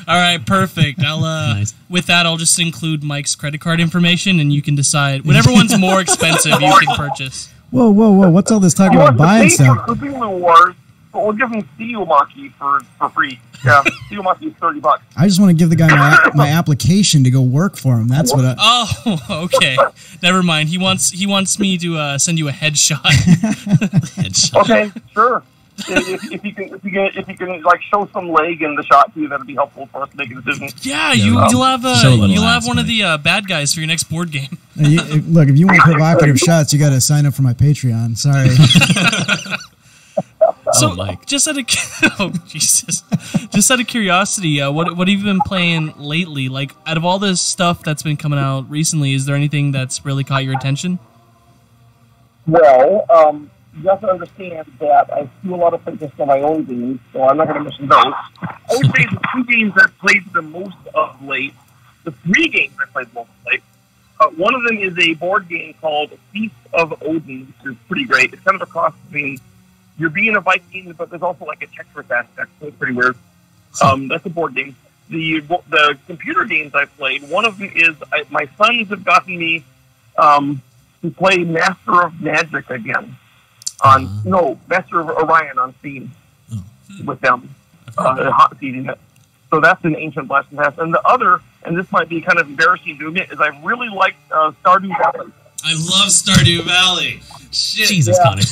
right, perfect. I'll Nice. With that, I'll just include Mike's credit card information, and you can decide whatever one's more expensive you can purchase. Whoa, what's all this talk You about want to buying pay stuff? for Cthulhu Wars, but we'll give him Steelmaki for free. Yeah, Steelmaki is $30. I just want to give the guy my application to go work for him. That's what I... Oh, okay. Never mind. He wants me to send you a headshot. Headshot. Okay, sure. If you can like show some leg in the shot too, that'd be helpful for us to make a decision. Yeah, you'll have Show a little you'll have ass, one of Mike. the bad guys for your next board game. Look, if you want provocative shots, you got to sign up for my Patreon. Sorry. So, Mike. just out of just out of curiosity, what have you been playing lately? Like, out of all this stuff that's been coming out recently, is there anything that's really caught your attention? Well, you have to understand that I do a lot of playtesting on my own games, so I'm not going to mention those. I would say the two games I've played the most of late, the three games I've played the most of late, one of them is a board game called Feast of Odin, which is pretty great. It's kind of a cross between you're being a Viking, but there's also like a Tetris aspect, so it's pretty weird. That's a board game. The computer games I've played, one of them is my sons have gotten me to play Master of Magic again. Master of Orion on Steam with them, hot seeding it. So that's an ancient blast from the past. And the other, and this might be kind of embarrassing to admit, is I really like Stardew Valley. I love Stardew Valley. Shit. Jesus, Connor.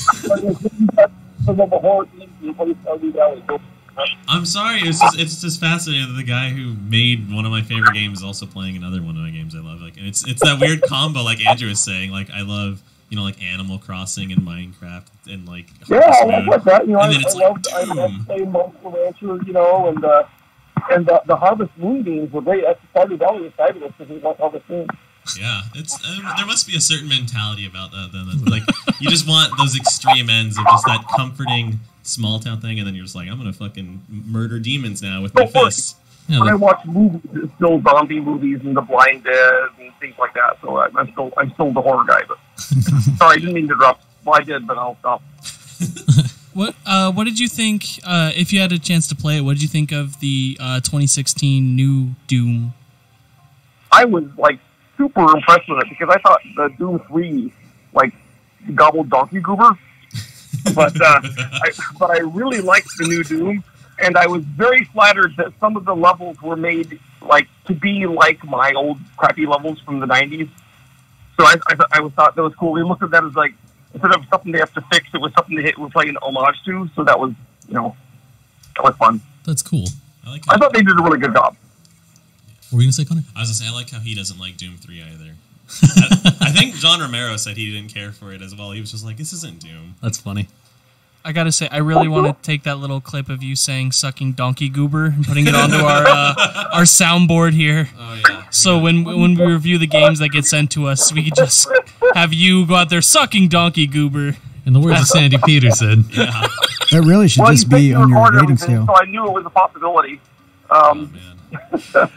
I'm sorry. It's just fascinating that the guy who made one of my favorite games is also playing another one of my games I love. Like, and it's that weird combo, like Andrew was saying. Like, I love like Animal Crossing and Minecraft and like I like that. and then it's I love playing Monster Rancher, and the Harvest Moon games were great. That's Stardew Valley is fabulous because we like Harvest Moon. Yeah, it's there must be a certain mentality about that. Then, like, you just want those extreme ends of just that comforting small town thing, and then you're just like, I'm gonna fucking murder demons now with my fists. Yeah, When I watch movies, it's still zombie movies and The Blind Dead and things like that. So I'm still the horror guy. But sorry, I didn't mean to drop. Well, I did, but I'll stop. What did you think? If you had a chance to play it, what did you think of the 2016 new Doom? I was like super impressed with it because I thought the Doom 3 like gobbled donkey goober, but I really liked the new Doom, and I was very flattered that some of the levels were made like to be like my old crappy levels from the 90s. So I thought that was cool. We looked at that as like instead of something they have to fix, it was something we're playing an homage to. So that was that was fun. That's cool. I thought they did a really good job. What were you gonna say, Connor? I was gonna say I like how he doesn't like Doom 3 either. I think John Romero said he didn't care for it as well. He was just like, this isn't Doom. That's funny. I gotta say, I really want to take that little clip of you saying "sucking donkey goober" and putting it onto our soundboard here. Oh yeah. So when we review the games that get sent to us, we could just have you go out there sucking donkey goober. In the words of Sandy Petersen. Yeah. That really should just be on your rating scale. So I knew it was a possibility. Oh man.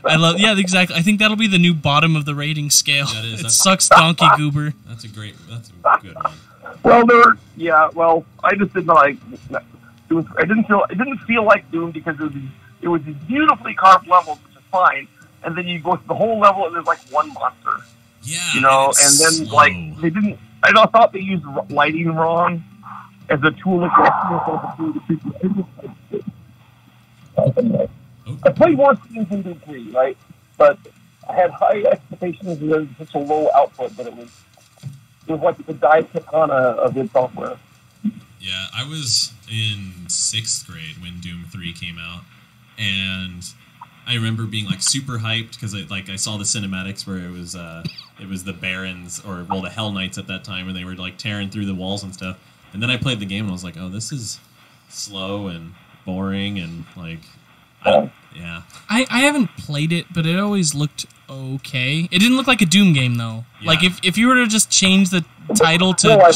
I love, exactly. I think that'll be the new bottom of the rating scale. That is. It sucks donkey goober. That's a good one. Well, I just didn't like. It didn't feel like Doom because it was these beautifully carved levels, which is fine. And then you go through the whole level and there's like one monster. Yeah. And then slow. like they didn't. I thought they used lighting wrong as a tool I played more scenes in Doom 3, right? But I had high expectations and then such a low output that it was like the die katana of id Software. Yeah, I was in 6th grade when Doom 3 came out, and I remember being like super hyped because I saw the cinematics where it was the Barons or the Hell Knights at that time, and they were like tearing through the walls and stuff. And then I played the game and I was like, oh, this is slow and boring and like, yeah. I haven't played it, but it always looked okay. It didn't look like a Doom game though. Yeah. Like if you were to just change the title to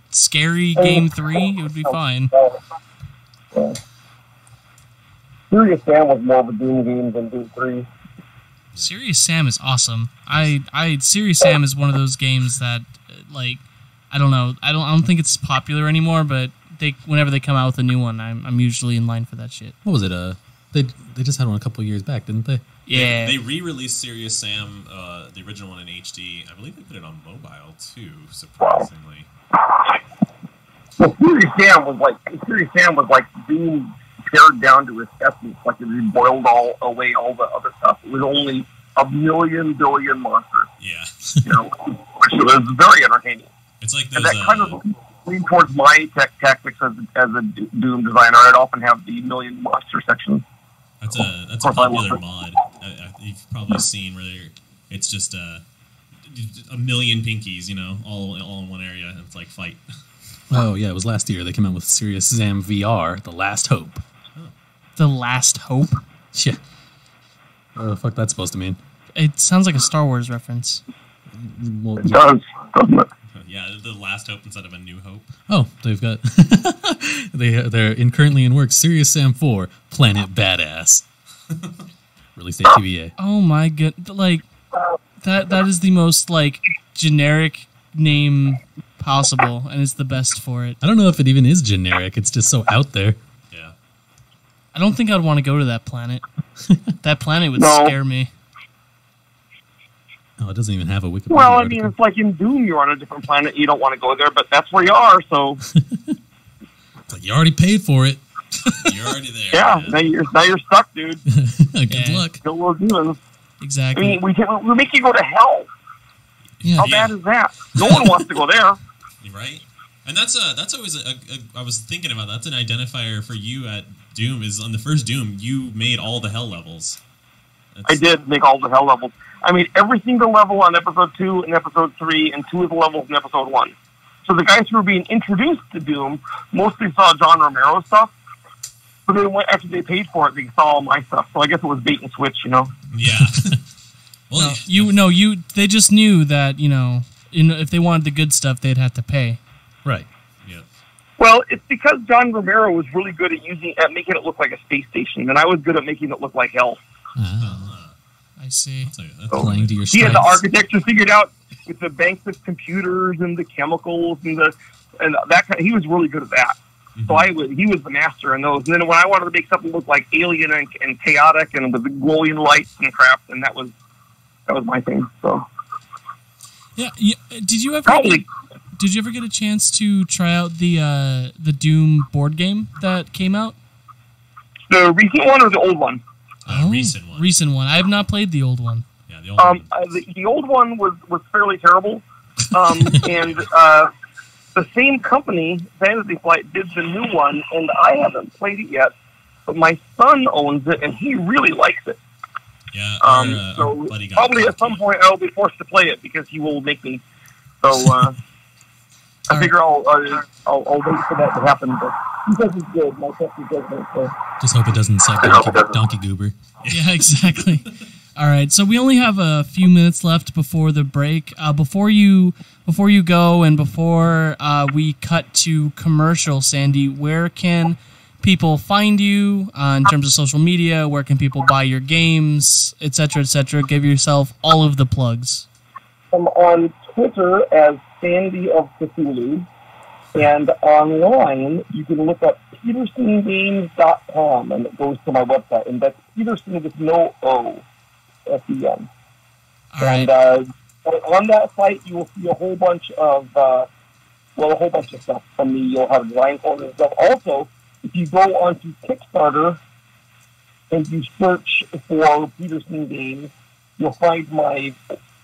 Scary Game 3, it would be fine. Serious Sam was more of a Doom game than Doom 3. Serious Sam is awesome. Serious Sam is one of those games that like I don't know. I don't think it's popular anymore, but whenever they come out with a new one, I'm usually in line for that shit. What was it? They just had one a couple of years back, didn't they? Yeah. They re-released Serious Sam, the original one in HD. I believe they put it on mobile too, surprisingly. Well, Serious Sam was like Doom pared down to its essence, like it boiled away all the other stuff. It was only a million billion monsters. Yeah. Which was very entertaining. It's like those. And that kind of leaned towards my tactics as a Doom designer. I'd often have the million monster section. That's a popular mod. You've probably seen where it's just a million pinkies, all in one area, and it's like fight. Oh yeah, it was last year. They came out with Serious Sam VR, The Last Hope. The Last Hope? Yeah. What the fuck that's supposed to mean? It sounds like a Star Wars reference. Well, It does, doesn't it? Yeah, The Last Hope instead of A New Hope. Oh, they've got they're currently in work. Serious Sam 4, Planet Badass. Release date TBA. Oh my god! Like that is the most like generic name possible, and it's the best for it. I don't know if it even is generic. It's just so out there. Yeah. I don't think I'd want to go to that planet. That planet would No. scare me. Oh, it doesn't even have a Wikipedia Well, I article. mean, it's like in Doom, you're on a different planet. You don't want to go there, but that's where you are, so... It's like, you already paid for it. You're already there. Yeah, man. now you're stuck, dude. Good Yeah. luck. Kill those demons. I Exactly. mean, we make you go to hell. Yeah. How bad is that? No one wants to go there. Right? And that's always I was thinking about that's an identifier for you at Doom is on the first Doom you made all the hell levels. I did make all the hell levels. I made every single level on episode 2 and episode 3 and 2 of the levels in episode 1. So the guys who were being introduced to Doom mostly saw John Romero stuff, but then after they paid for it, they saw all my stuff. So I guess it was bait and switch, Yeah. Well, They just knew that if they wanted the good stuff, they'd have to pay. Right. yeah. Well, it's because John Romero was really good at making it look like a space station, and I was good at making it look like hell. I see. That's Playing to your He had strengths. the architecture figured out with the banks of computers and the chemicals and that kind. He was really good at that. Mm-hmm. So he was the master in those. And then when I wanted to make something look like alien and chaotic and with the glowing lights and crap, and that was my thing. So Yeah. Did you ever probably. Did you ever get a chance to try out the Doom board game that came out? The recent one or the old one? Recent one. Recent one. I have not played the old one. Yeah, the old one. The old one was fairly terrible, and the same company, Fantasy Flight, did the new one, and I haven't played it yet. But my son owns it, and he really likes it. Yeah, our So buddy got probably at cocky. some point I'll be forced to play it because he will make me. So I figure I'll wait for that to happen. But he says it's good. My son does it. So. Just hope it doesn't suck Donkey Goober. Yeah, exactly. All right, so we only have a few minutes left before the break. Before you go and before we cut to commercial, Sandy, where can people find you in terms of social media? Where can people buy your games, etc., etc.? Give yourself all of the plugs. I'm on Twitter as Sandy of Cthulhu, and online you can look up PetersenGames.com, and it goes to my website, and that's Petersen with no O. S-E-N. All right. And on that site, you will see a whole bunch of stuff from me. You'll have design corners and stuff. Also, if you go onto Kickstarter and you search for Petersen Games, you'll find my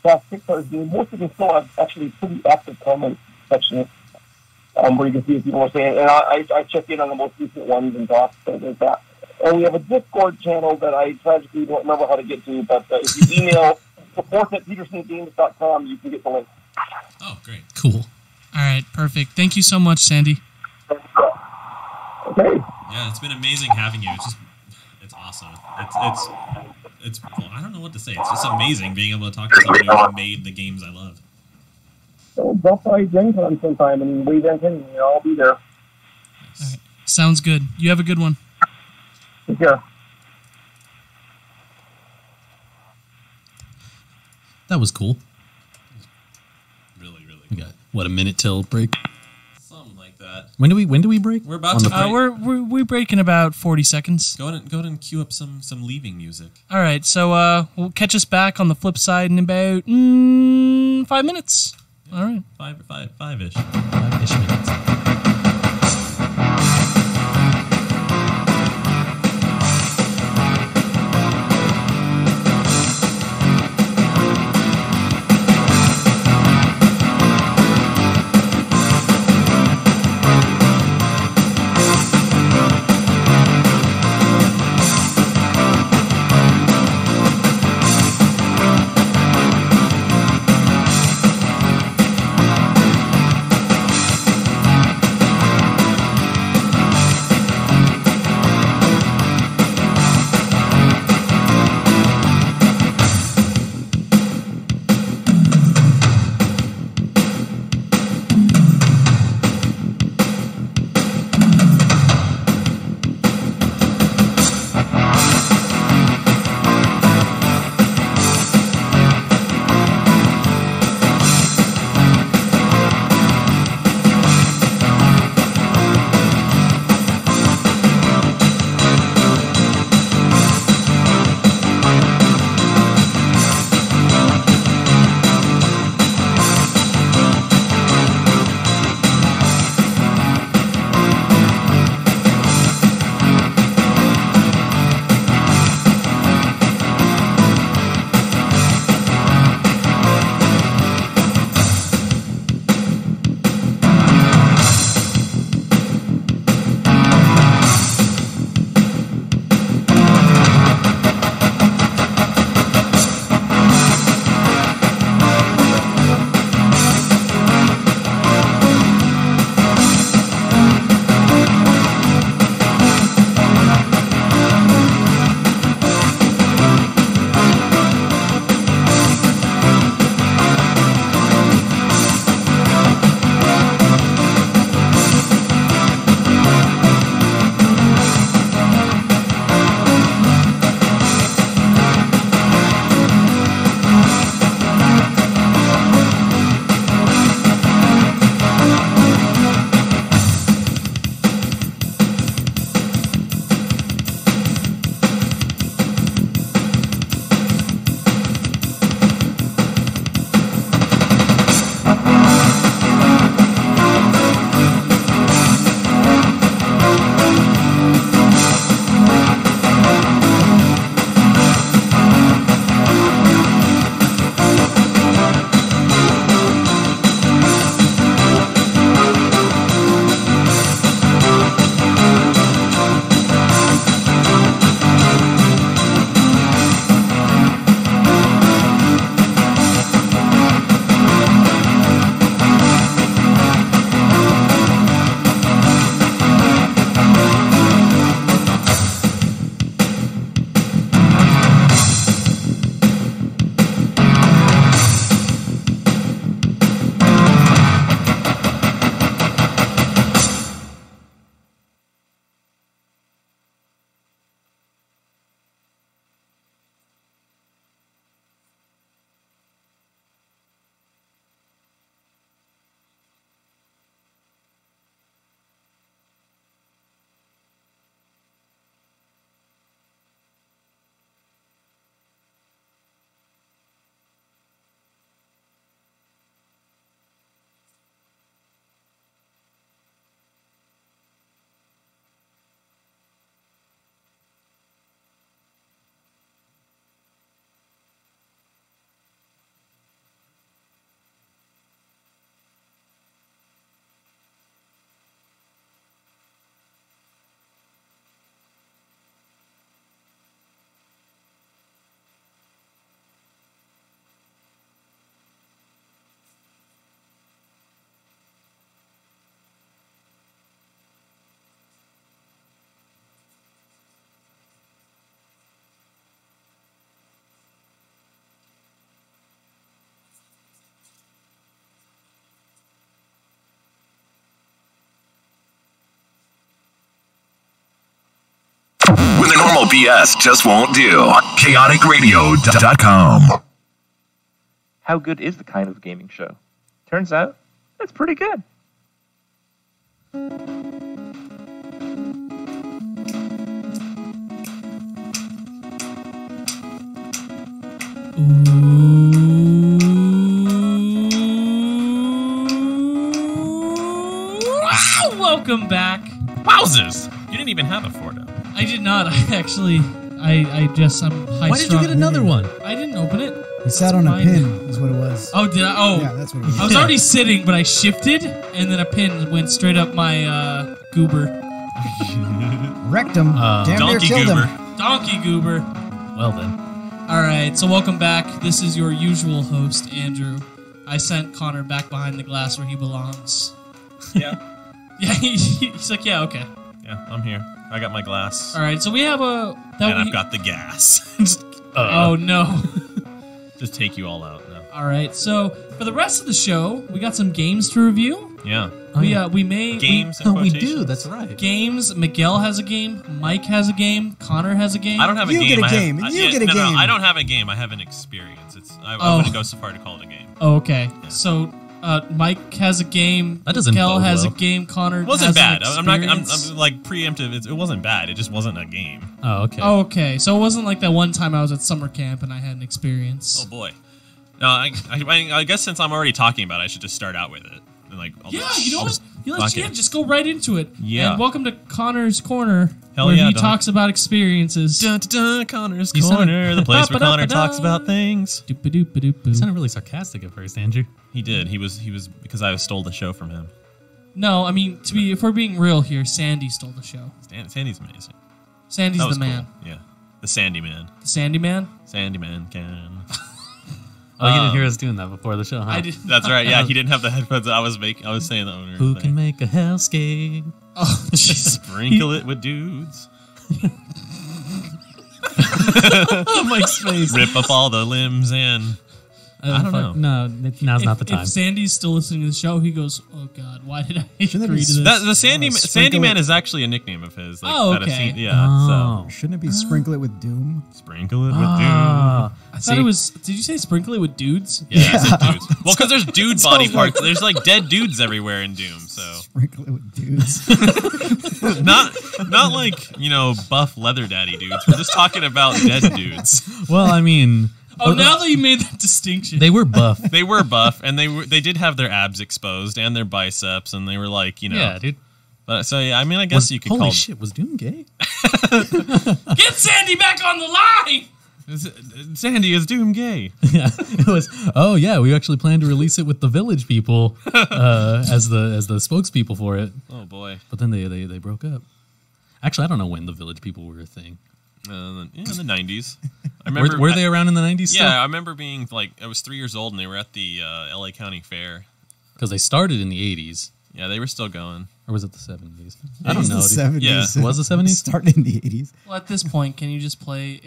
past Kickstarter game. Most of them still have actually pretty active comment sections where you can see what people are saying. And I check in on the most recent ones and talk. So there's that. And we have a Discord channel that I tragically don't remember how to get to, but if you email support@petersengames.com, you can get the link. Oh, great. Cool. All right, perfect. Thank you so much, Sandy. Okay. Yeah, it's been amazing having you. It's awesome. It's well, I don't know what to say. It's just amazing being able to talk to somebody who made the games I love. So drop by Gen Con sometime and wave in, I'll be there. All right. Sounds good. You have a good one. Take care. That was cool. Really, really We cool. got what, a minute till break? Something like that. When do we break? We're about On to the break. We break in about 40 seconds. Go ahead and cue up some leaving music. All right, so we'll catch us back on the flip side in about 5 minutes. All right. Five-ish. 5-ish minutes. Normal BS just won't do. ChaoticRadio.com. How good is the kind of gaming show? Turns out, it's pretty good. Welcome back. Wowzers! You didn't even have a Fordo. I did not. I'm high Why did you get another one? I didn't open it. He sat on a pin, is what it was. Oh, did I? Oh, Yeah, that's what it was. I was already sitting, but I shifted, and then a pin went straight up my goober. Wrecked him. Damn near Donkey killed goober. him. Donkey goober. Well then. All right, so welcome back. This is your usual host, Andrew. I sent Connor back behind the glass where he belongs. Yeah. Yeah, he's like, yeah, okay. Yeah, I'm here. I got my glass. All right, so we have a... I've got the gas. Oh, no. Just take you all out now. All right, so for the rest of the show, we got some games to review. Yeah. We may... Games Oh, and we quotations. do. That's right. Games. Miguel has a game. Mike has a game. Connor has a game. I don't have a You game. get a I have- game, and you get a no, game. I don't have a game. I have an experience. I Oh. wouldn't go so far to call it a game. Oh, okay. So Mike has a game. That doesn't Miguel bode has well. a game. Connor It wasn't has bad. an I'm not. experience. I'm like preemptive. It wasn't bad. It just wasn't a game. Oh, okay. Oh, okay. So it wasn't like that one time I was at summer camp and I had an experience. Oh boy. No, I guess since I'm already talking about it, I should just start out with it. And like, Yeah, you know what? Okay. Just go right into it. Yeah. And welcome to Connor's Corner, Hell where yeah, he dog. talks about experiences. Dun, dun, dun, Connor's You sounded- Corner, the place where Connor Ba-ba-da-ba-da. talks about things. You Doop-a-doop-a-doop-a. sounded really sarcastic at first, Andrew. He did. He was because I stole the show from him. No, I mean, if we're being real here, Sandy stole the show. Sandy's amazing. Sandy's That the was man. cool. Yeah, the Sandy Man. The Sandy man? Sandy Man can. Oh, you didn't hear us doing that before the show, huh? I did. That's right. Yeah, he didn't have the headphones. I was saying the owner. Who can make a hellscape? Oh, jeez. Sprinkle it with dudes. Mike's face. Rip up all the limbs and I don't know. No, now's not the time. If Sandy's still listening to the show, he goes, "Oh God, why did I Shouldn't it agree be to this?" the Sandy Sprinkle Man it. is actually a nickname of his. Like, Oh, that I've okay. seen- yeah. Oh. Shouldn't it be sprinkle it with doom? So sprinkle it with Ah. I thought it was. Did you say sprinkle it with dudes? dude. Yeah, I said dudes. Well, because there's dude body parts. There's like dead dudes everywhere in Doom. So Sprinkle it with dudes. not like buff leather daddy dudes. We're just talking about dead dudes. Well, I mean, Oh, now that you made that distinction, they were buff. They were buff, and they did have their abs exposed and their biceps, and they were like Yeah, dude. But so yeah, I mean, I guess you could Holy call. shit, was Doom gay? get Sandy back on the line. Sandy is Doom gay. Yeah, it was. Oh yeah, we actually planned to release it with the Village people as the spokespeople for it. Oh boy. But then they broke up. Actually, I don't know when the Village people were a thing. In the 90s. I remember. Were they around in the 90s? Yeah, I remember being like, I was 3 years old, and they were at the LA County Fair. Because they started in the 80s, Yeah, they were still going. or was it the 70s? It was the 70s. Yeah. It was the 70s? Started in the 80s. Well, at this point, can you just play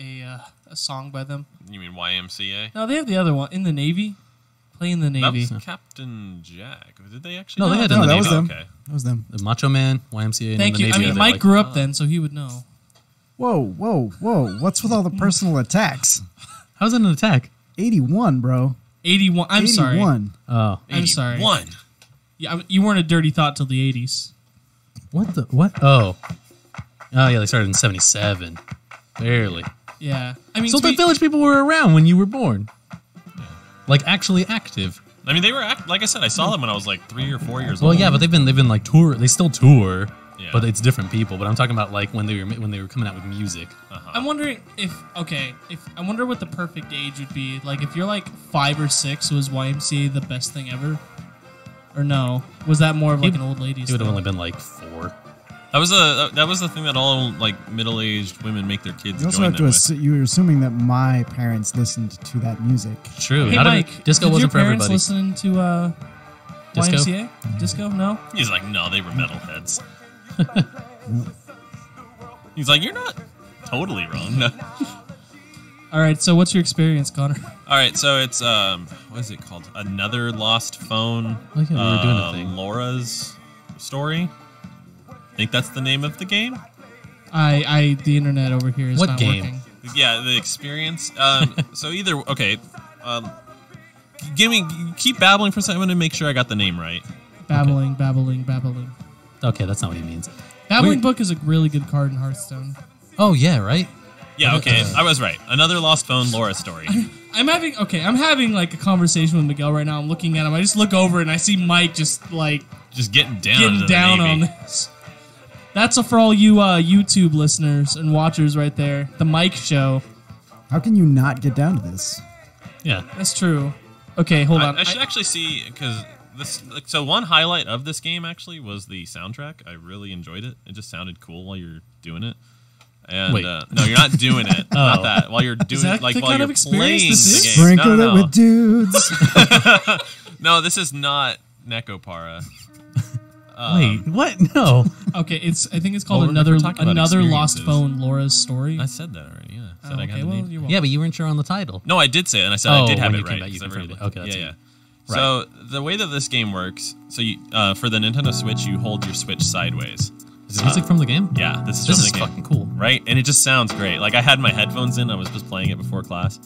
a song by them? You mean YMCA? No, they have the other one in the Navy. Play in the Navy. That was Captain Jack. Did they actually? No, they had No, in the that Navy. was them. Okay. That was them. The Macho Man, YMCA, and Thank in the you. Navy. I mean, they're Mike like, grew up then, so he would know. Whoa, whoa, whoa. What's with all the personal attacks? How's that an attack? 81, bro. 81. I'm 81. sorry. Oh, I'm sorry. 81. Yeah, you weren't a dirty thought till the 80s. what the what? Oh, yeah, they started in 77, barely. Yeah. I mean, So to the be- Village people were around when you were born, like actually active. I mean, they were like I said. I saw them when I was like 3 or 4 years Well, old. yeah, but they've been like tour. They still tour, Yeah. but it's different people. But I'm talking about like when they were coming out with music. I'm wondering if I wonder what the perfect age would be. Like if you're like 5 or 6, was YMCA the best thing ever? Or no? Was that more of like an old ladies He would have thing? only been like 4. that was the thing that all like middle-aged women make their kids You also join have to them with. you're assuming that my parents listened to that music. True. Hey Not Mike, every, disco did wasn't your for parents everybody. listening to Disco? YMCA? Disco? No. He's like, no, they were metalheads. He's like, you're not totally wrong. No. All right. So what's your experience, Connor? All right, so it's what is it called? Another Lost Phone. Oh, yeah, we were doing a thing. Laura's story. I think that's the name of the game. The internet over here is What not game? working. Yeah, the experience. So either okay. Keep babbling for a second to make sure I got the name right. Babbling. Okay, that's not what he means. Babbling Book is a really good card in Hearthstone. Oh yeah, right. Yeah, okay, I was right. Another lost phone Laura story. I'm having like a conversation with Miguel right now. I'm looking at him. I just look over and I see Mike just getting down on this. That's for all you YouTube listeners and watchers right there. The Mike Show. How can you not get down to this? Yeah. That's true. Okay, hold on. I should actually see, because so one highlight of this game actually was the soundtrack. I really enjoyed it. It just sounded cool while you're doing it. And Wait. no, you're not doing it. Not that. While you're doing that like the while kind you're of experience playing this the is? game. Sprinkle No. it with dudes. No, this is not Nekopara. Wait, what? No. Okay, I think it's called Well, another we're talking about lost experiences. phone Laura's story. I said that already. Yeah. I said I got okay, the well, name. you're welcome. Yeah, but you weren't sure on the title. No, I did say it, and I said I did have when it you came right. back, you 'cause I confirmed remember. it. Okay, that's yeah, it. yeah. So the way that this game works, so you for the Nintendo Switch, you hold your Switch sideways. Is the music from the game? Yeah, this is This from is the game. fucking cool. Right? And it just sounds great. Like, I had my headphones in. I was just playing it before class.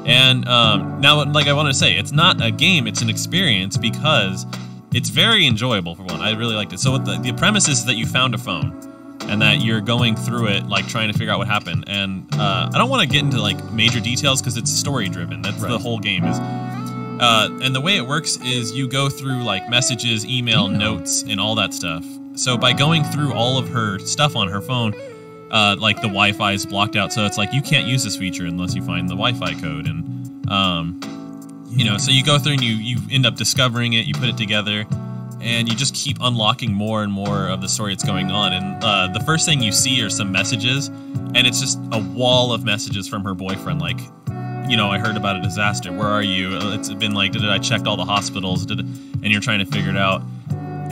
And now, like I wanted to say, it's not a game. It's an experience because it's very enjoyable, for one. I really liked it. So what the premise is that you found a phone and that you're going through it, like, trying to figure out what happened. And I don't want to get into, like, major details because it's story-driven. That's the whole game is. And the way it works is you go through, like, messages, email, notes, and all that stuff. So by going through all of her stuff on her phone, like the Wi-Fi is blocked out, so it's like you can't use this feature unless you find the Wi-Fi code, and so you go through and you end up discovering it, you put it together, and you just keep unlocking more and more of the story that's going on. And the first thing you see are some messages, and it's just a wall of messages from her boyfriend, like, I heard about a disaster. Where are you? It's been like, I checked all the hospitals, and you're trying to figure it out.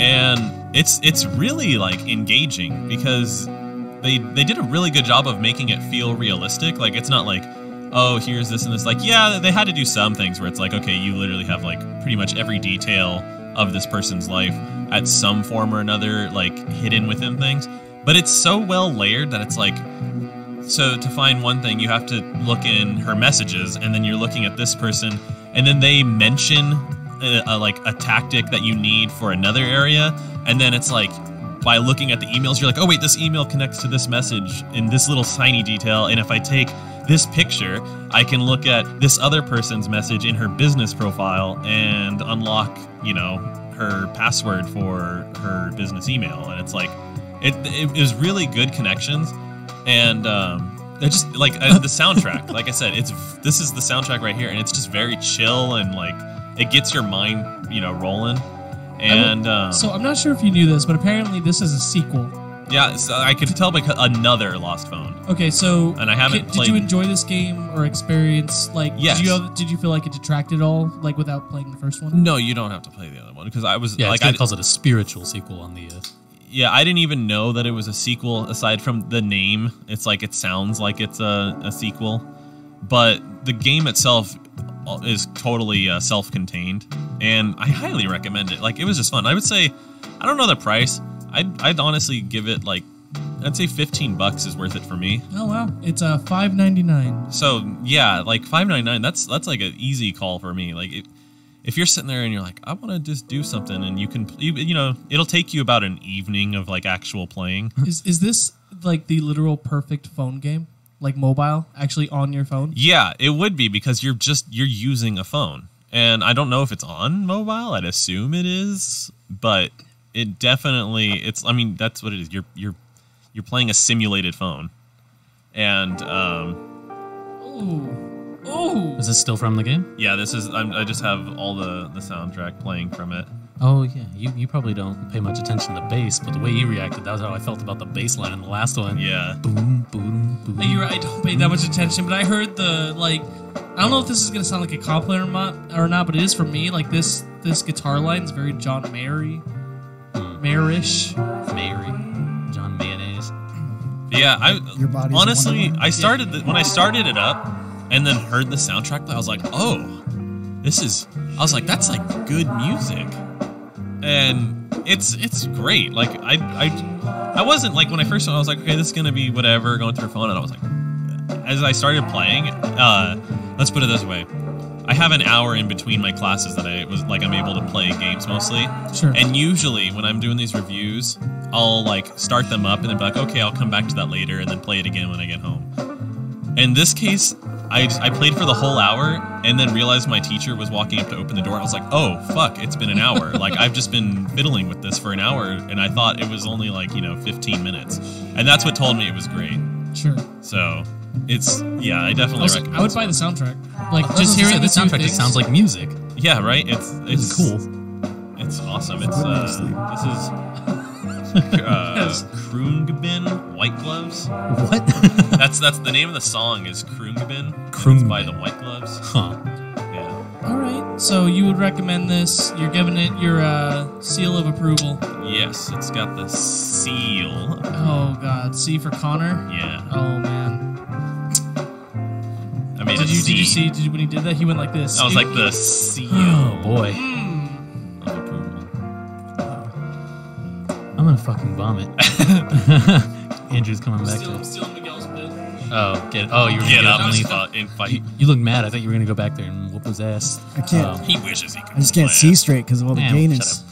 And it's really like engaging because they did a really good job of making it feel realistic. Like, it's not like, oh, here's this and this. Like, yeah, they had to do some things where it's like, okay, you literally have like pretty much every detail of this person's life at some form or another, like, hidden within things. But it's so well layered that it's like, so to find one thing, you have to look in her messages, and then you're looking at this person, and then they mention a tactic that you need for another area, and then it's like, by looking at the emails, you're like, oh wait, this email connects to this message in this little tiny detail, and if I take this picture, I can look at this other person's message in her business profile and unlock, her password for her business email. And it's like, it was really good connections, and it just like the soundtrack. Like I said, this is the soundtrack right here, and it's just very chill, and like it gets your mind, rolling. And so I'm not sure if you knew this, but apparently this is a sequel. Yeah, so I could tell by another Lost Phone. Okay, so and I haven't played. Did you enjoy this game or experience? Like, yes. Did you feel like it detracted at all, like without playing the first one? No, you don't have to play the other one because I was like, it calls it a spiritual sequel on the. Yeah, I didn't even know that it was a sequel aside from the name. It's like, it sounds like it's a sequel, but the game itself is totally self-contained, and I highly recommend it. Like, it was just fun. I would say, I don't know the price. I'd honestly give it like, I'd say $15 is worth it for me. Oh wow, it's $5.99. So yeah, like $5.99. That's like an easy call for me. Like, if you're sitting there and you're like, I want to just do something, and it'll take you about an evening of like actual playing. Is this like the literal perfect phone game? Like mobile, actually on your phone? Yeah, it would be, because you're using a phone. And I don't know if it's on mobile. I'd assume it is, but it definitely that's what it is. You're playing a simulated phone. And Ooh. Is this still from the game? yeah, this is I just have all the soundtrack playing from it. Oh yeah, you probably don't pay much attention to bass, but the way you reacted, that was how I felt about the bass line in the last one. Yeah. Boom, boom, boom. You're right, I don't pay that much attention, but I heard I don't know if this is gonna sound like a compliment or not, but it is for me. Like, this guitar line is very John Mayer-y. Mayer-ish. John Mayonnaise. Yeah, Your body's a honestly, wonderland. I started when I started it up and then heard the soundtrack, I was like, oh, I was like, that's like good music. and it's great. Like I wasn't like when I first saw it, I was like, okay, this is gonna be whatever, going through fun, and I was like, as I started playing, let's put it this way. I have an hour in between my classes that I'm able to play games mostly. Sure. And usually when I'm doing these reviews, I'll like start them up and then be like, okay, I'll come back to that later and then play it again when I get home. In this case, I played for the whole hour and then realized my teacher was walking up to open the door. I was like, oh, fuck, it's been an hour. Like, I've just been fiddling with this for an hour, and I thought it was only 15 minutes. And that's what told me it was great. Sure. So, I definitely recommend it. I would buy the soundtrack. Like, just hearing hearing the soundtrack just sounds like music. Yeah, right? It's cool. It's awesome. This is Krungbin White Gloves. What? That's the name of the song is Krungbin. Krungbin. It's by the White Gloves. Huh. Yeah. All right. So you would recommend this? You're giving it your seal of approval. Yes, it's got the seal. Oh God, C for Connor. Yeah. Oh man. I mean, Did you see when he did that? He went like this. I was like the seal. Oh boy. Of approval. I'm gonna fucking vomit. Andrew's coming back to Stealing Miguel's bit. Oh, you were gonna Get up underneath. and fight. You look mad. I thought you were gonna go back there and whoop his ass. I can't. He wishes he could. I just can't see straight because of all the Man, gayness.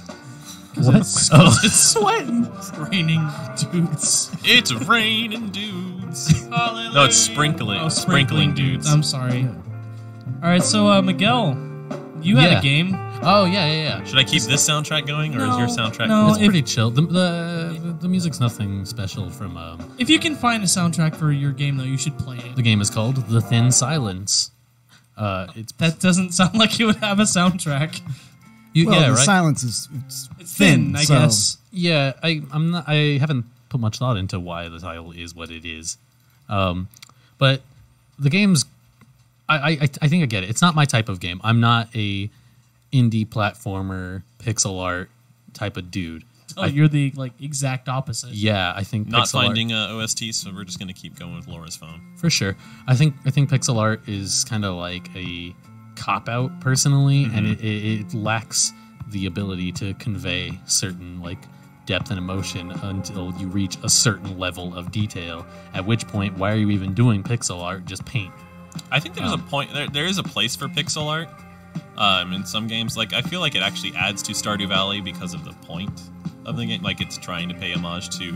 What? It's sweating. It's raining dudes. It's raining dudes. No, it's sprinkling. Oh, sprinkling dudes. I'm sorry. All right, so Miguel, you had Yeah. a game. Oh yeah. Should I keep this soundtrack going, or is No, your soundtrack? no. It's pretty chill. The music's nothing special from. If you can find a soundtrack for your game, though, you should play it. The game is called The Thin Silence. That doesn't sound like it would have a soundtrack. Well, yeah, the right. silence is It's thin, I so- guess. Yeah, I'm not. I haven't put much thought into why the title is what it is, but the game's. I think I get it. It's not my type of game. I'm not a indie platformer pixel art type of dude. Oh, you're the exact opposite. Yeah, I think Not pixel art- finding OST, so we're just gonna keep going with Laura's phone. for sure. I think pixel art is kind of like a cop out personally, and it lacks the ability to convey certain depth and emotion until you reach a certain level of detail. At which point, why are you even doing pixel art? Just paint. I think there's a point. There is a place for pixel art in some games. Like, I feel like it actually adds to Stardew Valley because of the point of the game. Like, it's trying to pay homage to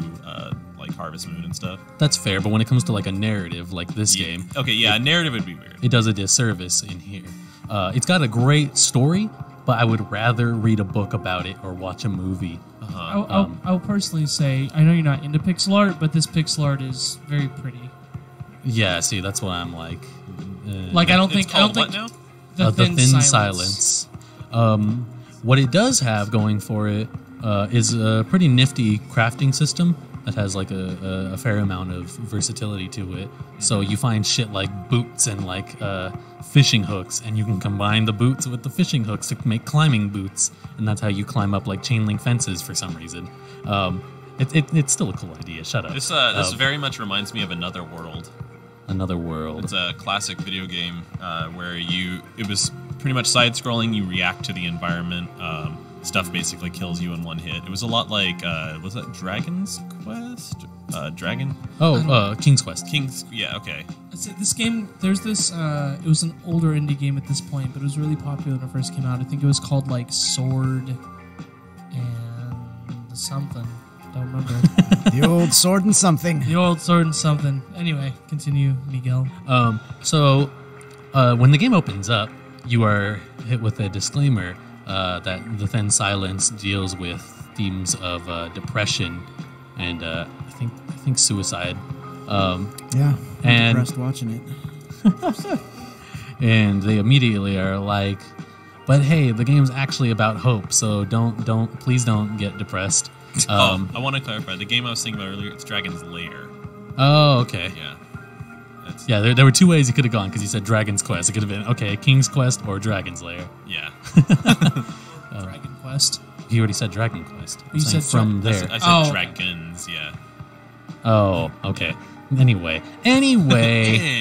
Harvest Moon and stuff. That's fair, but when it comes to a narrative like this game, Okay, yeah, narrative would be weird. it does a disservice in here. It's got a great story, but I would rather read a book about it or watch a movie. I'll personally say, I know you're not into pixel art, but this pixel art is very pretty. Yeah, see, that's why I'm like. I don't It's think called what now? the Thin thin Silence. What it does have going for it is a pretty nifty crafting system that has a fair amount of versatility to it. So you find shit like boots and fishing hooks, and you can combine the boots with the fishing hooks to make climbing boots, and that's how you climb up chain link fences for some reason. It's still a cool idea. Shut up. This very much reminds me of Another World. Another World. It's a classic video game where it was pretty much side-scrolling. You react to the environment. Stuff basically kills you in one hit. It was a lot like, was that Dragon's Quest? King's Quest. Yeah, okay. This game, there's this, it was an older indie game at this point, but it was really popular when it first came out. I think it was called Sword and something. Don't remember. The old sword and something. The old sword and something. Anyway, continue, Miguel. So when the game opens up, you are hit with a disclaimer that The Thin Silence deals with themes of depression and I think suicide. Yeah, I'm And- depressed watching it. And they immediately are like, "But hey, the game's actually about hope, so please don't get depressed." I want to clarify. The game I was thinking about earlier, it's Dragon's Lair. Oh, okay. Yeah. Yeah, there were two ways you could have gone because you said Dragon's Quest. It could have been, okay, King's Quest or Dragon's Lair. Yeah. Dragon Quest. He already said Dragon Quest. You said from there. I said Oh. dragons, yeah. Oh, okay. Anyway, Anyway.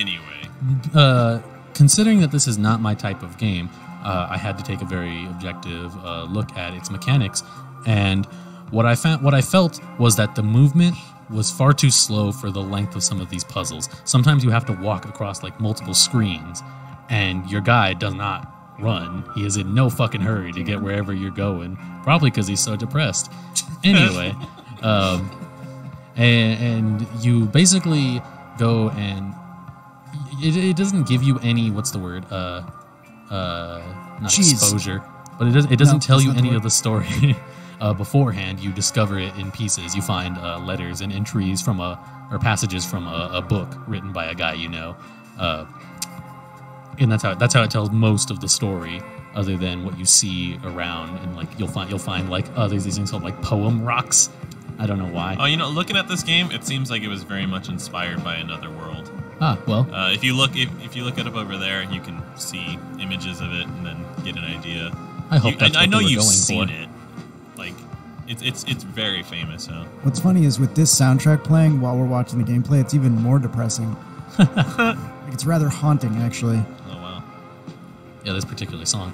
considering that this is not my type of game, I had to take a very objective look at its mechanics, And what I felt was that the movement was far too slow for the length of some of these puzzles. Sometimes you have to walk across like multiple screens, and your guy does not run. He is in no fucking hurry to get wherever you're going, probably because he's so depressed. Anyway, and you basically go and it doesn't give you any, what's the word? Not Cheese. Exposure, but it doesn't tell that's you not the any word. of the story beforehand. You discover it in pieces. You find letters and entries from or passages from a book written by a guy you know, and that's how it tells most of the story. Other than what you see around, and like you'll find like there's these things called like poem rocks. I don't know why. Oh, looking at this game, it seems like it was very much inspired by Another World. Ah, well, If you look it up over there, you can see images of it and then get an idea. I hope that's what I know they were you've going seen for. it. Like, it's very famous. So. What's funny is with this soundtrack playing while we're watching the gameplay, it's even more depressing. Like, it's rather haunting, actually. Oh wow. Yeah, this particular song.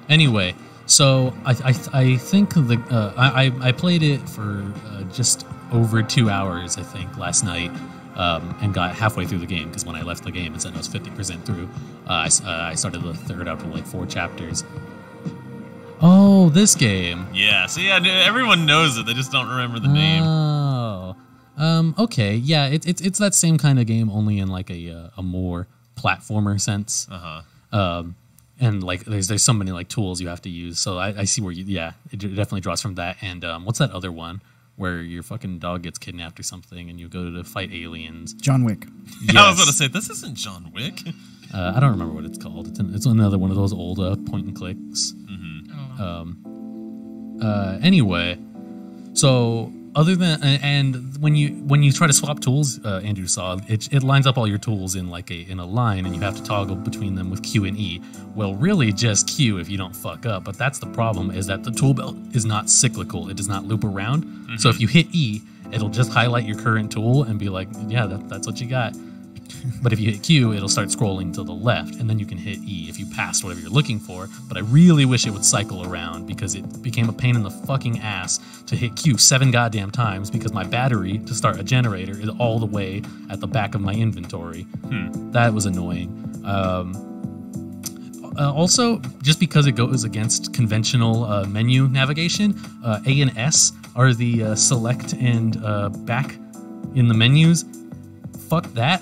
Anyway, so I think I played it for just over 2 hours, I think, last night, and got halfway through the game because when I left the game, it said I was 50% through. I started the third out of like 4 chapters. Oh, this game. Yeah. See, everyone knows it. They just don't remember the name. Oh. Okay. Yeah. It's that same kind of game, only in like a more platformer sense. And like there's so many like tools you have to use. So I see where it definitely draws from that. And what's that other one where your fucking dog gets kidnapped or something and you go to fight aliens? John Wick. Yes. I was going to say, this isn't John Wick. I don't remember what it's called. It's another one of those old point and clicks. Anyway, so other than and when you try to swap tools, Andrew saw it lines up all your tools in like in a line, and you have to toggle between them with Q and E. Well, really just Q if you don't fuck up. But that's the problem, is that the tool belt is not cyclical. It does not loop around. Mm-hmm. So if you hit E, it'll just highlight your current tool and be like, yeah, that's what you got. But if you hit Q, it'll start scrolling to the left, and then you can hit E if you passed whatever you're looking for. But I really wish it would cycle around, because it became a pain in the fucking ass to hit Q 7 goddamn times, because my battery to start a generator is all the way at the back of my inventory. That was annoying. Also, just because it goes against conventional menu navigation, A and S are the select and back in the menus. Fuck that.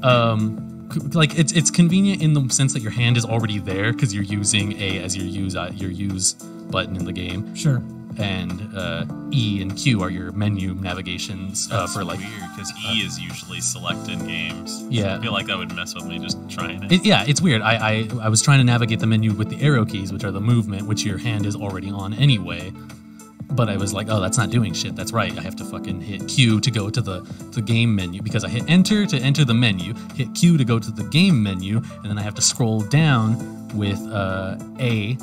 Like it's convenient in the sense that your hand is already there because you're using A as your use button in the game. Sure. And E and Q are your menu navigations for like weird because E is usually select in games. Yeah. I feel like that would mess with me just trying it. It's weird. I was trying to navigate the menu with the arrow keys, which are the movement, which your hand is already on anyway. But I was like, oh, that's not doing shit. That's right. I have to fucking hit Q to go to the game menu, because I hit enter to enter the menu, hit Q to go to the game menu, and then I have to scroll down with A.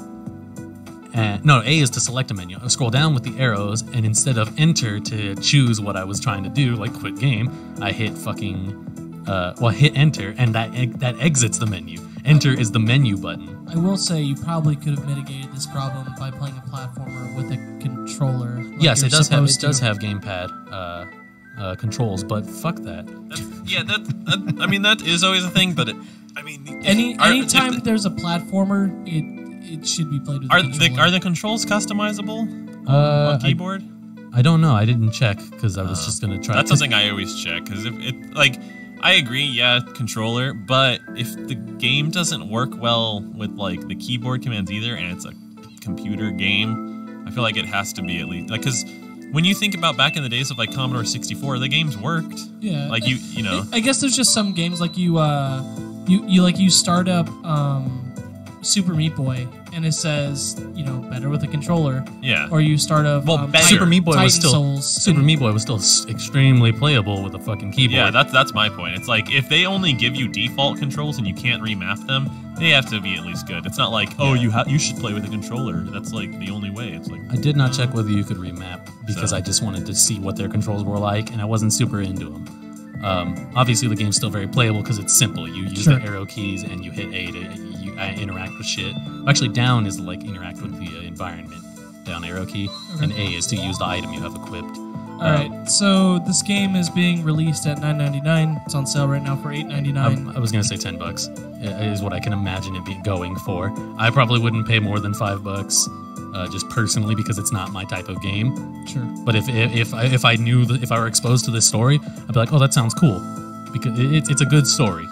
No, A is to select a menu. I scroll down with the arrows, and instead of enter to choose what I was trying to do, like quit game, I hit fucking, hit enter, and that exits the menu. Enter is the menu button. I will say you probably could have mitigated this problem by playing a platformer with a controller. Like Yes, you're it does have supposed to. have gamepad controls, but fuck that. That is always a thing, but Anytime there's a platformer, it should be played with a controller. Are the controls customizable on keyboard? I don't know. I didn't check because I was just gonna try. That's something I always check, because if it like. I agree, yeah, controller, but if the game doesn't work well with like the keyboard commands either, and it's a computer game, I feel like it has to be at least like, because when you think about back in the days of like Commodore 64, the games worked. Yeah, like you know. I guess there's just some games like you start up Super Meat Boy and it says better with a controller. Yeah. Or you start up Super Meat Boy was still Souls, Super Meat Boy was still extremely playable with a fucking keyboard. Yeah, that's my point. It's like if they only give you default controls and you can't remap them, they have to be at least good. It's not like you should play with a controller. That's like the only way. It's like I did not check whether you could remap because I just wanted to see what their controls were like, and I wasn't super into them. Obviously, the game's still very playable because it's simple. You use the arrow keys and you hit A to interact with shit. Actually, down is like interact with the environment. down arrow key, and A is to use the item you have equipped. All right, so this game is being released at $9.99. It's on sale right now for $8.99. I was gonna say $10 is what I can imagine it being going for. I probably wouldn't pay more than $5, just personally because it's not my type of game. Sure. But if I knew if I were exposed to this story, I'd be like, oh, that sounds cool, because it's a good story.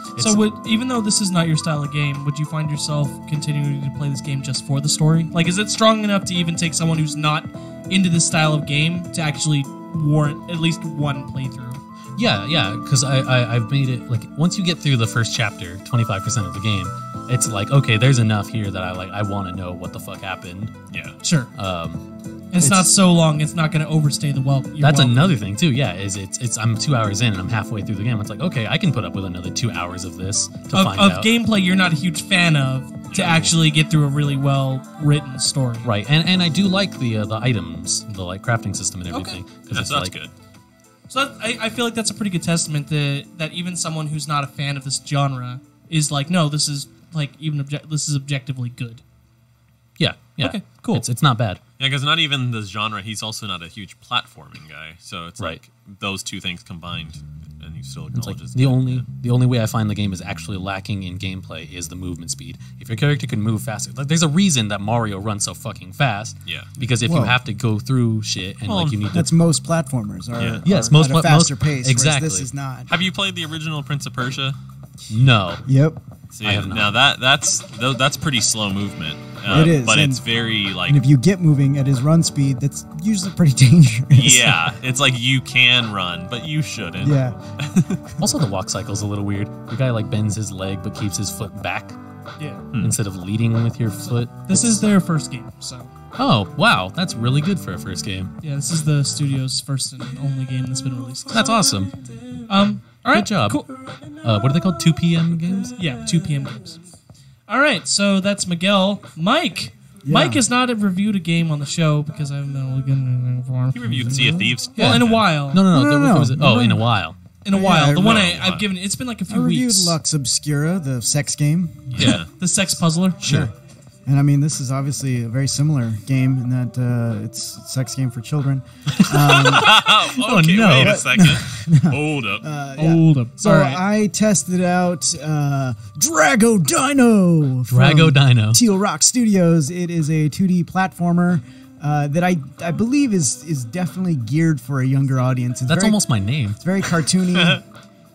Even though this is not your style of game, would you find yourself continuing to play this game just for the story? Like, is it strong enough to even take someone who's not into this style of game to actually warrant at least one playthrough? Yeah, because I've made it, like, once you get through the first chapter, 25% of the game, it's like, okay, there's enough here that I want to know what the fuck happened. Yeah. Sure. It's not so long, it's not going to overstay the welcome. That's another thing too. Yeah, is it's I'm 2 hours in and I'm halfway through the game. It's like, okay, I can put up with another 2 hours of this to find out. Of gameplay you're not a huge fan of to actually get through a really well written story. Right, and I do like the items, the like crafting system and everything. Okay. That's good. So I feel like that's a pretty good testament that even someone who's not a fan of this genre is like, no, this is like this is objectively good. Yeah. Okay, cool. It's not bad. Yeah, because not even this genre, he's also not a huge platforming guy. So it's Right. like those two things combined, and you still It's acknowledge like it's the good. only way I find the game is actually lacking in gameplay is the movement speed. If your character can move faster, like there's a reason that Mario runs so fucking fast. Yeah. Because if Whoa. you have to go through shit and like you need to That's most platformers are, Yeah. Yes, are most at a faster most- pace. exactly. Whereas this is not. Have you played the original Prince of Persia? no. Yep. See, I have not. now that's pretty slow movement. It is, but and- it's very like And if you get moving at his run speed, that's usually pretty dangerous. yeah, it's like you can run, but you shouldn't. Yeah. Also, the walk cycle's a little weird. The guy like bends his leg but keeps his foot back Yeah. instead of leading with your foot. This is their first game, so Oh wow, that's really good for a first game. yeah, this is the studio's first and only game that's been released. That's awesome. All right, Good job. Cool. What are they called? 2 p.m. games? Yeah, 2 p.m. games. All right, so that's Miguel. Mike. Yeah. Mike has not reviewed a game on the show because I haven't been looking for. He reviewed Sea of Thieves. Well, in a while. No. There was no. in a while. In a Yeah, while. The one I- I've given. It's been like a I few reviewed weeks. Lux Obscura, the sex game. Yeah. The Sex Puzzler. Sure. And I mean, this is obviously a very similar game in that it's a sex game for children. Oh, okay, no. wait a second. Hold up. Hold up. So All right. I tested out Drago Dino. from Drago Dino. Teal Rock Studios. It is a 2D platformer that I believe is definitely geared for a younger audience. It's That's very, almost my name. It's very cartoony,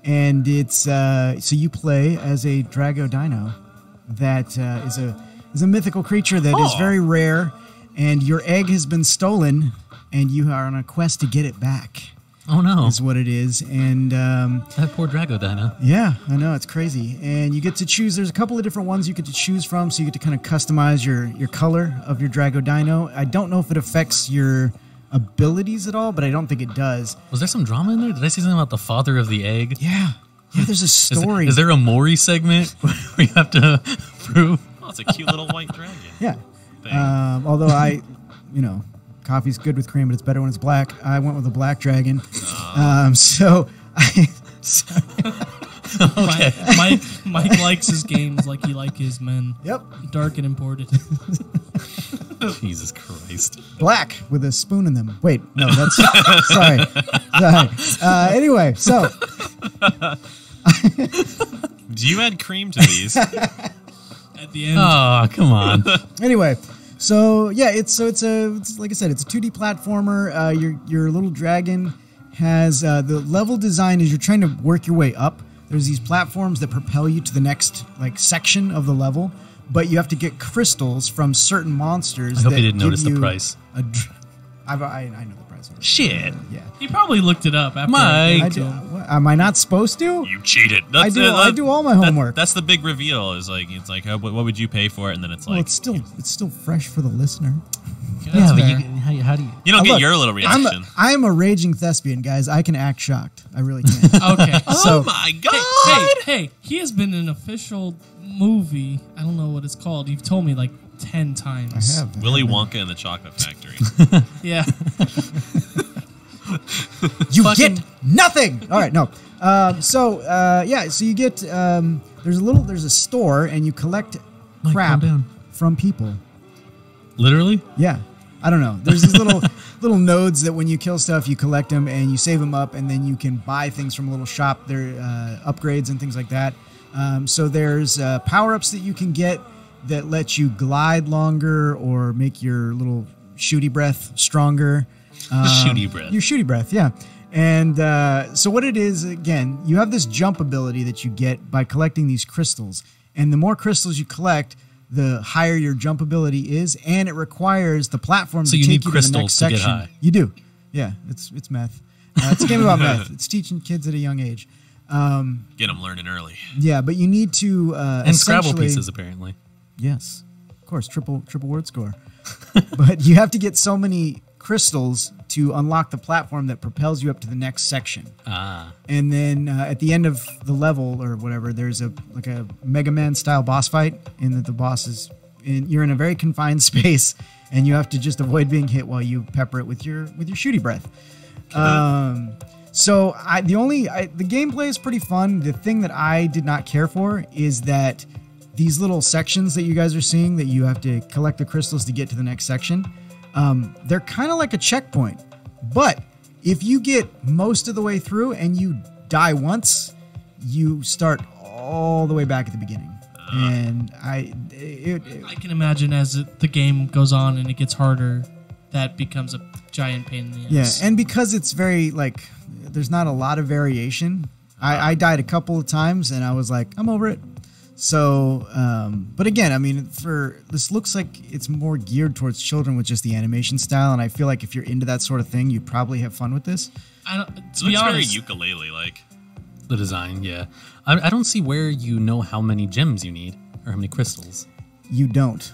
and it's so you play as a Drago Dino that is a mythical creature that is very rare, and your egg has been stolen, and you are on a quest to get it back. Oh no, Is what it is, and that poor Drago Dino. yeah, I know, it's crazy. And you get to choose, there's a couple of different ones you get to choose from, so you get to kind of customize your color of your Drago Dino. I don't know if it affects your abilities at all, but I don't think it does. Was there some drama in there? Did I see something about the father of the egg? Yeah, there's a story. Is there a Maury segment where you have to prove? Oh, it's a cute little white dragon. Yeah. Thing. Although coffee's good with cream, but it's better when it's black. I went with a black dragon. Okay. Mike likes his games like he likes his men. Yep. Dark and imported. Jesus Christ. Black with a spoon in them. Wait, no, that's sorry. Anyway, so Do you add cream to these? At the end. Oh, come on. anyway, so yeah, it's like I said, it's a 2D platformer. Your little dragon has the level design is you're trying to work your way up. There's these platforms that propel you to the next section of the level, but you have to get crystals from certain monsters. I hope that you didn't give notice the you price. I know the price. already. Shit. Yeah. He probably looked it up after Mike. I gave I it to do, him. what, am I not supposed to? You cheated. I do all my homework. That's the big reveal. It's like what would you pay for it? And then it's like Well, it's still fresh for the listener. Yeah, but fair. how do you? you don't get Look, your little reaction. I'm a raging thespian, guys. I can act shocked. I really can. Okay. So- Oh my god! Hey, he has been in an official movie. I don't know what it's called. You've told me like 10 times. I have. Willy Wonka and the Chocolate Factory. Yeah. You get nothing. All right, no. So you get there's a store and you collect Mike, crap calm down. from people. Literally? Yeah. I don't know. There's these little nodes that when you kill stuff, you collect them and you save them up, and then you can buy things from a little shop. There upgrades and things like that. So there's power-ups that you can get that let you glide longer or make your little shooty breath stronger. Shooty breath. Your shooty breath, yeah. And so what it is, again, you have this jump ability that you get by collecting these crystals. And the more crystals you collect, the higher your jump ability is, and it requires the platform to take you to the next section. Get high. You do. Yeah, it's math. It's a game about math. It's teaching kids at a young age. Get them learning early. Yeah, but you need to and Scrabble pieces, apparently. Yes, of course, triple word score. But you have to get so many crystals to unlock the platform that propels you up to the next section. And then at the end of the level or whatever, there's a Mega Man style boss fight, in that the boss is you're in a very confined space, and you have to just avoid being hit while you pepper it with your shooty breath. So the gameplay is pretty fun. The thing that I did not care for is that these little sections that you guys are seeing that you have to collect the crystals to get to the next section, they're kind of like a checkpoint. But if you get most of the way through and you die once, you start all the way back at the beginning. And I can imagine as the game goes on and it gets harder, that becomes a giant pain in the ass. Yeah, and because it's very, there's not a lot of variation, I died a couple of times and I was like, I'm over it. So, but again, I mean, this looks like it's more geared towards children with just the animation style, and I feel like if you're into that sort of thing, you'd probably have fun with this. To be honest, very ukulele-like. The design, yeah. I don't see where you know how many gems you need or how many crystals. You don't.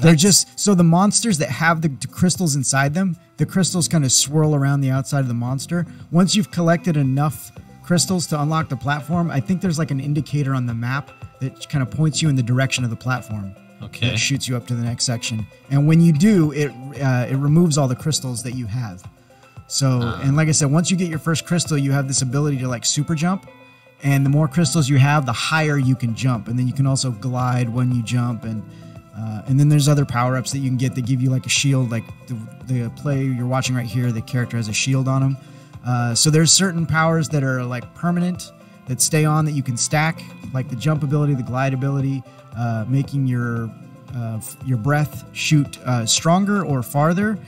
They're just so the monsters that have the crystals inside them, the crystals kind of swirl around the outside of the monster. Once you've collected enough crystals to unlock the platform, I think there's like an indicator on the map that kind of points you in the direction of the platform. Okay. That shoots you up to the next section. And when you do, it removes all the crystals that you have. So, and like I said, once you get your first crystal, you have this ability to super jump. And the more crystals you have, the higher you can jump. And then you can also glide when you jump. And then there's other power-ups that you can get that give you a shield. Like the player you're watching right here, the character has a shield on him. So there's certain powers that are permanent, that stay on, that you can stack, like the jump ability, the glide ability, making your breath shoot stronger or farther.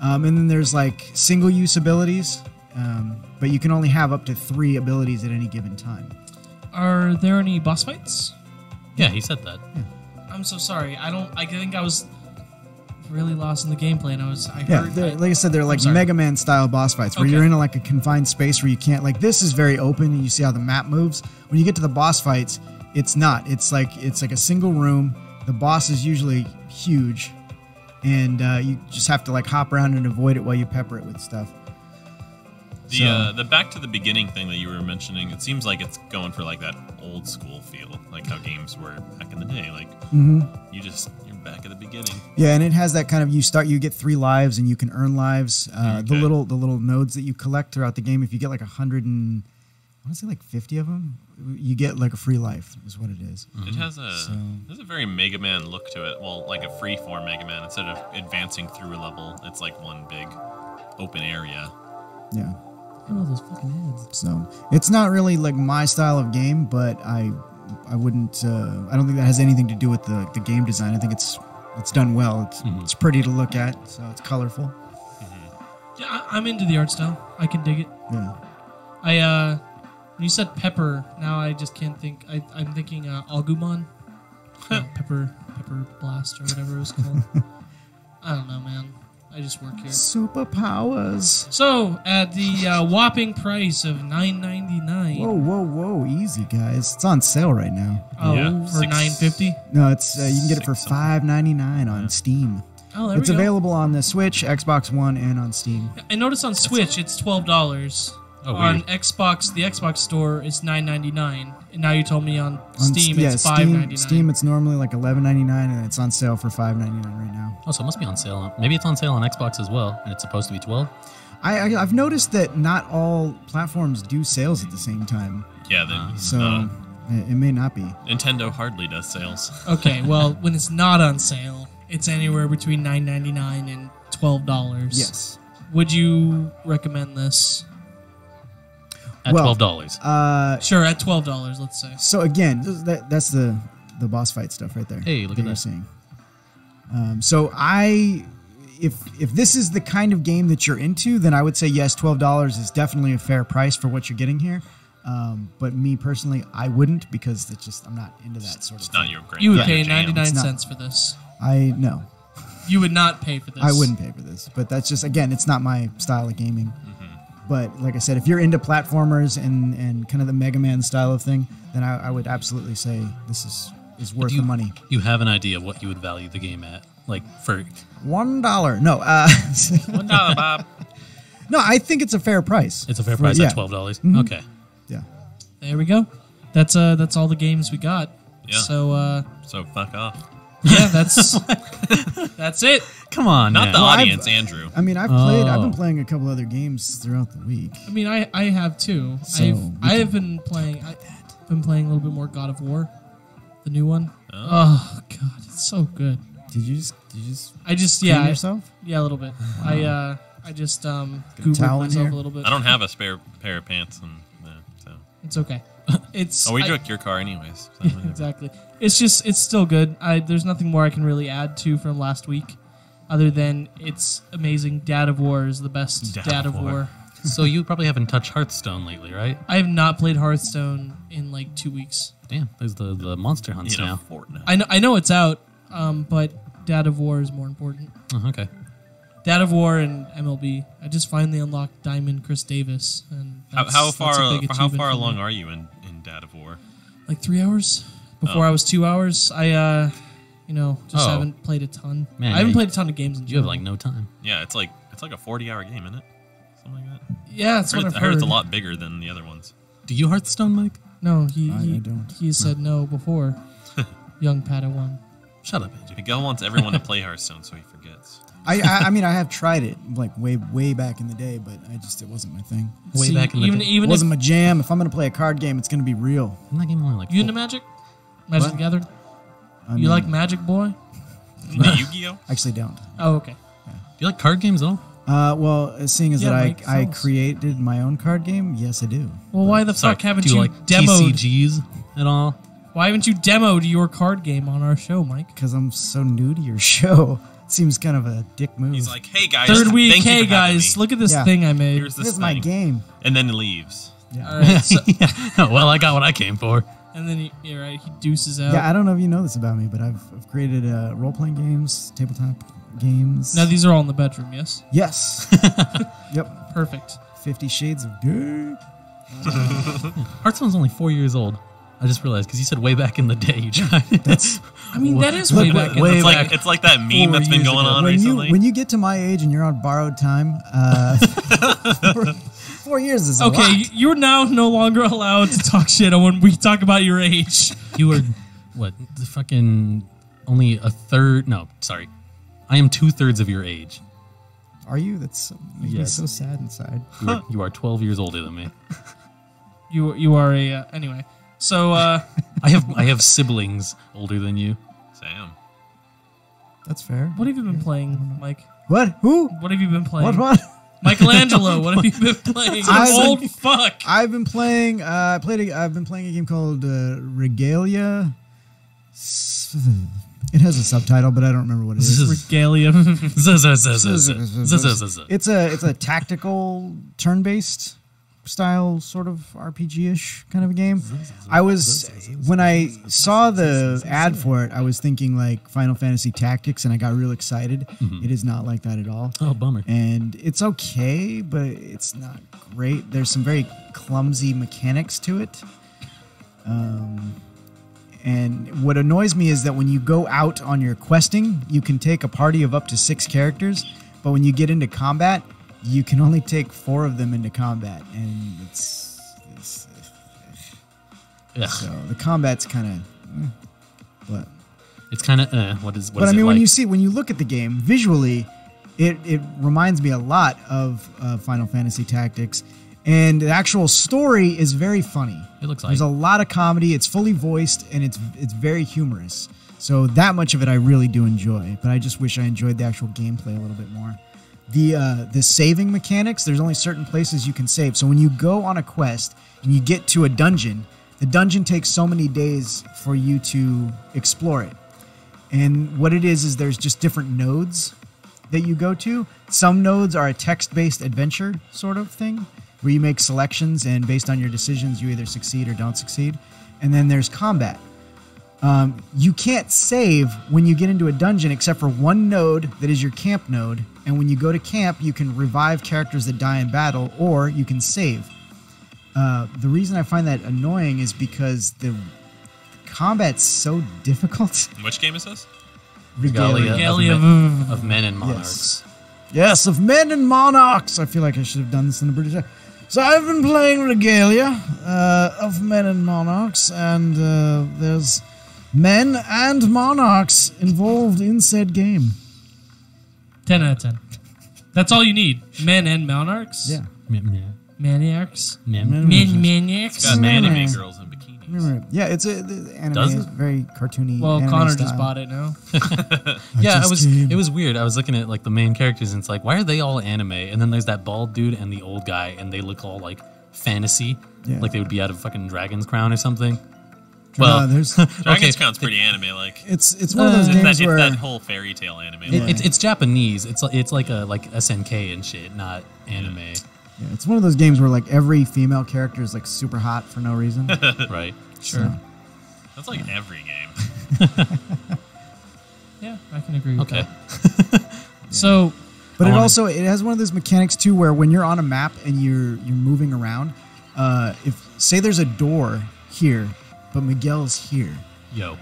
And then there's single-use abilities, but you can only have up to 3 abilities at any given time. Are there any boss fights? Yeah, he said that. Yeah. I'm so sorry. I think I was really lost in the gameplay, and like I said, they're Mega Man style boss fights where you're in a confined space where you can't this is very open and you see how the map moves. When you get to the boss fights, it's not. It's like a single room. The boss is usually huge, and you just have to hop around and avoid it while you pepper it with stuff. The back to the beginning thing that you were mentioning, it seems like it's going for that old school feel, like how games were back in the day. You're back at the beginning. Yeah, and it has that kind of you get 3 lives and you can earn lives. The little nodes that you collect throughout the game, if you get 100 and I want to say 50 of them, you get a free life is what it is. It has a very Mega Man look to it. Well, like a free-form Mega Man. Instead of advancing through a level, it's one big open area. Yeah. Oh, those fucking heads. So it's not really my style of game, but I wouldn't. I don't think that has anything to do with the game design. I think it's done well. It's pretty to look at, so it's colorful. Mm-hmm. Yeah, I'm into the art style. I can dig it. Yeah. When you said pepper, now I just can't think. I'm thinking Agumon, pepper blast or whatever it was called. I don't know, man. I just work here. Superpowers. So, at the whopping price of $9.99. Whoa! Easy, guys. It's on sale right now. Oh, yeah, for $9.50? No, it's you can get it for $5.99 on Steam. Oh, there it's available on the Switch, Xbox One, and on Steam. I noticed on Switch it's $12. Oh, on weird. Xbox, the Xbox store, it's $9.99. And now you told me on Steam it's $5.99. Steam, it's normally $11.99, and it's on sale for $5.99 right now. Oh, so it must be on sale. Maybe it's on sale on Xbox as well, and it's supposed to be $12. I've noticed that not all platforms do sales at the same time. Yeah, so it may not be. Nintendo hardly does sales. Okay, well, when it's not on sale, it's anywhere between $9.99 and $12. Yes. Would you recommend this? At Well, $12. Sure, at $12, let's say. So again, that's the boss fight stuff right there. Hey, look at you're that. Saying. So if this is the kind of game that you're into, then I would say yes, $12 is definitely a fair price for what you're getting here. But me personally, I wouldn't, because it's just I'm not into that sort of. It's not your great. You would not pay your jam. 99 It's not. cents for this. I know. You would not pay for this. I wouldn't pay for this, but that's just, again, it's not my style of gaming. But like I said, if you're into platformers and kind of the Mega Man style of thing, then I would absolutely say this is worth the money. You have an idea of what you would value the game at? Like, for $1. No, $1, Bob. no, I think it's a fair price. it's a fair For- price yeah. at $12. Mhm. Okay. Yeah. There we go. That's all the games we got. Yeah. So So fuck off. yeah, that's that's it. Come on, Not now. the Well, audience, Andrew. I mean, I've been playing a couple other games throughout the week. I mean, I have too. So, I've been playing. I've been playing a little bit more God of War, the new one. Oh God, it's so good. Did you just I just clean yeah, yourself? yeah, a little bit. I just Googled towel in myself here? a little bit. I don't have a spare pair of pants, and so. It's okay. It's Oh, we I- took your car anyways. So exactly. It's still good. There's nothing more I can really add to from last week, other than it's amazing. Dad of War is the best Dad of War. So you probably haven't touched Hearthstone lately, right? I have not played Hearthstone in like 2 weeks. Damn, there's the monster hunts You know, now. Fortnite. I know it's out, but Dad of War is more important. Oh, okay. Dad of War and MLB. I just finally unlocked Diamond Chris Davis, and How that's far? a big How achievement far for me. along are you in Dad of War? Like 3 hours. Before I was 2 hours. I just Oh. haven't played a ton. Man, I haven't yeah, played a ton of games in You have general. like no time. Yeah, it's like a 40-hour game, isn't it? Something like that. Yeah, that's what I've I heard heard. it's a lot bigger than the other ones. Do you Hearthstone, Mike? No, I don't. he said no before. Young Padawan. Shut up, Andrew. Miguel wants everyone to play Hearthstone, so he forgets. I mean, I have tried it like way back in the day, but it wasn't my thing. Way back in the day. It Even if wasn't my jam. If I'm gonna play a card game, it's gonna be real. Isn't that game only like you into Magic? Magic What? the Gathering? I You mean, like Magic, boy? Yu-Gi-Oh? Actually, don't. Oh, okay. Do you like card games at all? Well, seeing as Yeah, that Mike, I tell us. created my own card game, yes, I do. Well, why the Sorry, fuck haven't do you, you like demoed? TCGs at all? Why haven't you demoed your card game on our show, Mike? Because I'm so new to your show. It seems kind of a dick move. He's like, hey guys, Third week, thank you hey for having guys, me. look at this Yeah. thing I made. Here's this this is my thing. game. And then he leaves. Yeah. All right, so, Well, I got what I came for. and then you're right, he deuces out. Yeah, I don't know if you know this about me, but I've created role-playing games, tabletop games. Now these are all in the bedroom, yes? Yes. Yep. Perfect. 50 Shades of Gay. Hearthstone's only 4 years old. I just realized because you said way back in the day you tried it. I mean, that is way back in way the It's day. like it's like that meme that's been years going ago. on When recently. you get to my age and you're on borrowed time, 4 years is a Okay, lot. you're now no longer allowed to talk shit when we talk about your age. You were what? The fucking only a third? No, sorry. I am 2/3 of your age. Are you? That's makes me Yes. so sad inside. You are 12 years older than me. You are a anyway. So I have siblings older than you. Sam. That's fair. what have you been playing, Mike? What? Who? What have you been playing? What? Michelangelo, what have you been playing? I've You been- old fuck. I've been playing. I've been playing a game called Regalia. It has a subtitle, but I don't remember what it is. Regalia. It's a tactical turn-based style sort of RPG-ish kind of a game. When I saw the ad for it, I was thinking like Final Fantasy Tactics, and I got real excited. It is not like that at all. Oh, bummer. And it's okay, but it's not great. There's some very clumsy mechanics to it. And what annoys me is that when you go out on your questing, you can take a party of up to 6 characters, but when you get into combat, you can only take 4 of them into combat, and it's Ugh. so the combat's kind of. But It's kind of what is but it I mean, like? when you look at the game visually, it reminds me a lot of Final Fantasy Tactics, and the actual story is very funny. It looks like There's a lot of comedy. It's fully voiced, and it's very humorous. So that much of it I really do enjoy. But I just wish I enjoyed the actual gameplay a little bit more. the saving mechanics, there's only certain places you can save. So when you go on a quest and you get to a dungeon, the dungeon takes so many days for you to explore it. And what it is there's just different nodes that you go to. Some nodes are a text-based adventure sort of thing, where you make selections, and based on your decisions, you either succeed or don't succeed. And then there's combat. You can't save when you get into a dungeon except for one node that is your camp node. And when you go to camp, you can revive characters that die in battle, or you can save. The reason I find that annoying is because the combat's so difficult. Which game is this? Regalia. Of men and monarchs. Yes, of men and monarchs. I feel like I should have done this in the British. So I've been playing Regalia of men and monarchs, and there's men and monarchs involved in said game. 10 out of 10. That's all you need. Men and monarchs? Yeah. Maniacs? Maniacs. It's got anime girls in bikinis. Yeah, the anime Does is it? very cartoony. Well, anime Connor style. just bought it now. Yeah, just it was weird. I was looking at like the main characters, and it's like, why are they all anime? And then there's that bald dude and the old guy, and they look all like fantasy, Yeah. like they would be out of fucking Dragon's Crown or something. Well, there's Dragon's Crown's pretty anime-like. it's one of those It's games that, where it's that whole fairy tale anime. it's Japanese. It's like SNK and shit, not anime, yeah, it's one of those games where like every female character is like super hot for no reason. right? Sure. That's like every game. Yeah, I can agree with Okay. that. So, But I it wanna- also it has one of those mechanics too, where when you're on a map and you're moving around, if say there's a door here, but Miguel's here, Yo,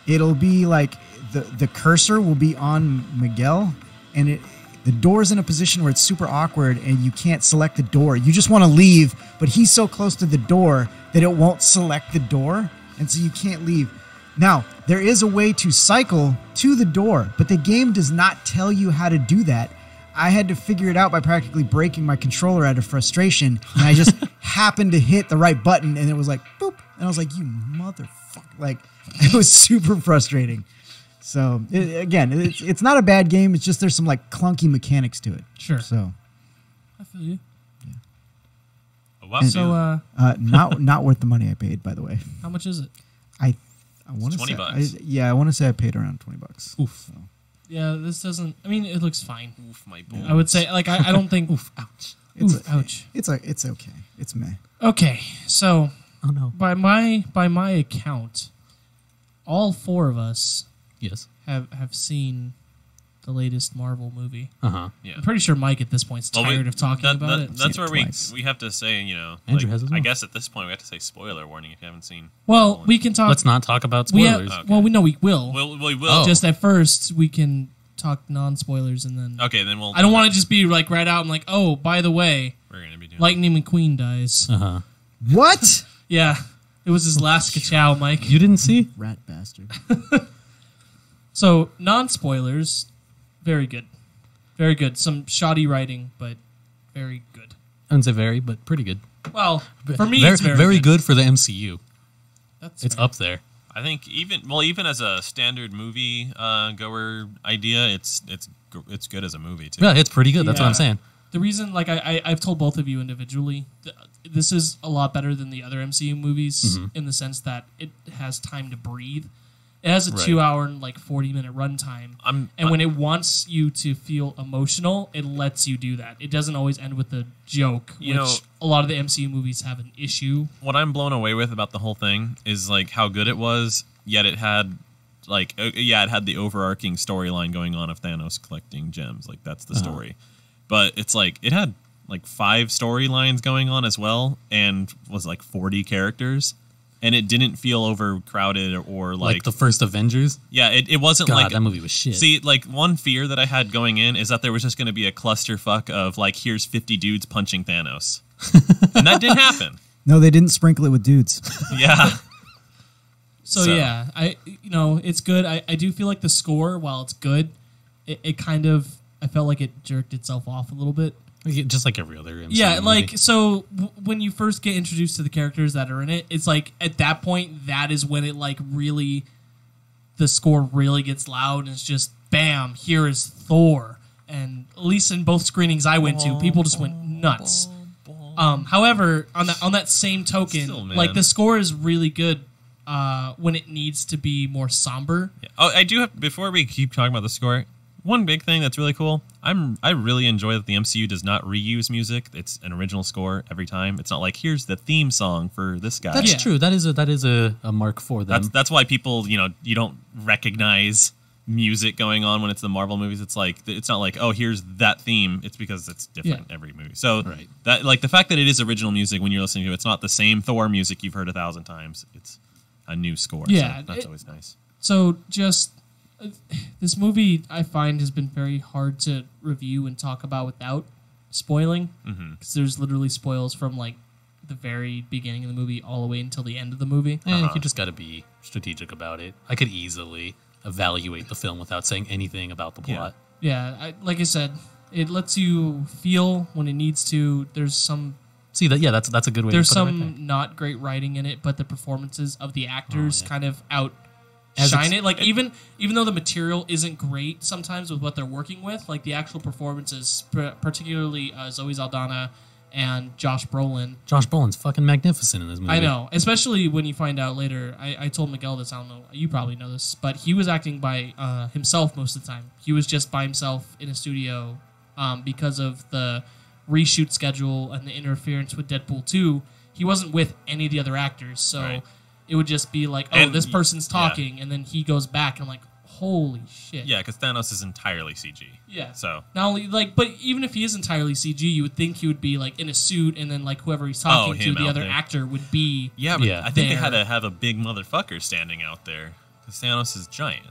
it'll be like the cursor will be on Miguel, and the door's in a position where it's super awkward, and you can't select the door. You just want to leave, but he's so close to the door that it won't select the door, and so you can't leave. Now, there is a way to cycle to the door, but the game does not tell you how to do that. I had to figure it out by practically breaking my controller out of frustration, and I just happened to hit the right button, and it was like, boop, and I was like, you motherfucker. Like, it was super frustrating. So, it's not a bad game. It's just there's some, like, clunky mechanics to it. Sure. So, I feel you. Wow. So, not worth the money I paid, by the way. how much is it? I want to say, $20. I want to say I paid around $20. Oof. So. Yeah, this doesn't. I mean, it looks fine. Oof, my bones. I would say, like, I don't think. Oof, ouch. Ouch. It's okay. It's meh. Okay, so oh no, by my account, all four of us yes, have seen the latest Marvel movie. uh-huh. Yeah. I'm pretty sure Mike at this point is Well, tired of talking about it. That's Seen it where twice. we have to say, Andrew like, has as I well. guess at this point we have to say spoiler warning if you haven't seen. Well, we can talk. Let's not talk about we spoilers. have, well, we know we will. We will. Oh. Just at first, we can talk non-spoilers, and then Okay, then we'll. I don't want to just be like right out. I'm like, oh, by the way, We're gonna be doing. Lightning McQueen dies. Uh-huh. What? Yeah, it was his last ka-chow, Mike. You didn't see? Rat bastard. So non-spoilers, very good, very good. Some shoddy writing, but very good. I wouldn't say very, but pretty good. Well, for me, very, it's very good for the MCU. That's It's fair. up there. I think even as a standard movie goer idea, it's good as a movie too. Yeah, it's pretty good. That's what Yeah. I'm saying. The reason, like I've told both of you individually, this is a lot better than the other MCU movies in the sense that it has time to breathe. It has a Right. 2 hour and like 40-minute runtime, and when it wants you to feel emotional, it lets you do that. It doesn't always end with a joke, You know- a lot of the MCU movies have an issue. What I'm blown away with about the whole thing is like how good it was, yet it had like it had the overarching storyline going on of Thanos collecting gems. Like that's the story. But it's like it had like 5 storylines going on as well and was like 40 characters. And it didn't feel overcrowded or Like the first Avengers. yeah, it wasn't God, like that movie was shit. See, like one fear that I had going in is that there was just going to be a clusterfuck of like here's 50 dudes punching Thanos. And that didn't happen. No, they didn't sprinkle it with dudes. Yeah. So, So- yeah, it's good. I do feel like the score, while it's good, it kind of, I felt like it jerked itself off a little bit. Just like every other MCU Yeah, movie. like, so when you first get introduced to the characters that are in it, it's like, at that point, that is when it, like, really, the score really gets loud, and it's just, bam, here is Thor. and at least in both screenings I went to, people just went nuts. However, on that same token, Still, man. like the score is really good when it needs to be more somber. Yeah. Oh, I do have, before we keep talking about the score, one big thing that's really cool. I really enjoy that the MCU does not reuse music. It's an original score every time. It's not like here's the theme song for this guy. That's Yeah. true. That is a mark for them. That's why people, you don't recognize music going on when it's the Marvel movies. It's like it's not like, oh, here's that theme. It's because it's different every movie. So Right. that, like, the fact that it is original music when you're listening to it, it's not the same Thor music you've heard 1,000 times. It's a new score. Yeah, So that's always nice. So just this movie, I find, has been very hard to review and talk about without spoiling, because there's literally spoils from like the very beginning of the movie all the way until the end of the movie. You just got to be strategic about it. I could easily evaluate the film without saying anything about the plot. Yeah, like I said, it lets you feel when it needs to. There's some See that? Yeah, that's a good way. there's to put it right some not great writing in it, but the performances of the actors kind of As outshine it's- it. Like even though the material isn't great sometimes with what they're working with, like the actual performances, particularly Zoe Saldana and Josh Brolin. Josh Brolin's fucking magnificent in this movie. I know, especially when you find out later. I told Miguel this. I don't know. You probably know this, but he was acting by himself most of the time. He was just by himself in a studio because of the reshoot schedule and the interference with Deadpool 2. He wasn't with any of the other actors, so Right. it would just be like, oh, And this person's talking, and then he goes back, and I'm like, holy shit. Yeah, because Thanos is entirely CG. Yeah. So Not only like, but even if he is entirely CG, you would think he would be like in a suit, and then like whoever he's talking to, him the out other there. actor would be. yeah, but Yeah. I think they There. had to have a big motherfucker standing out there because Thanos is giant.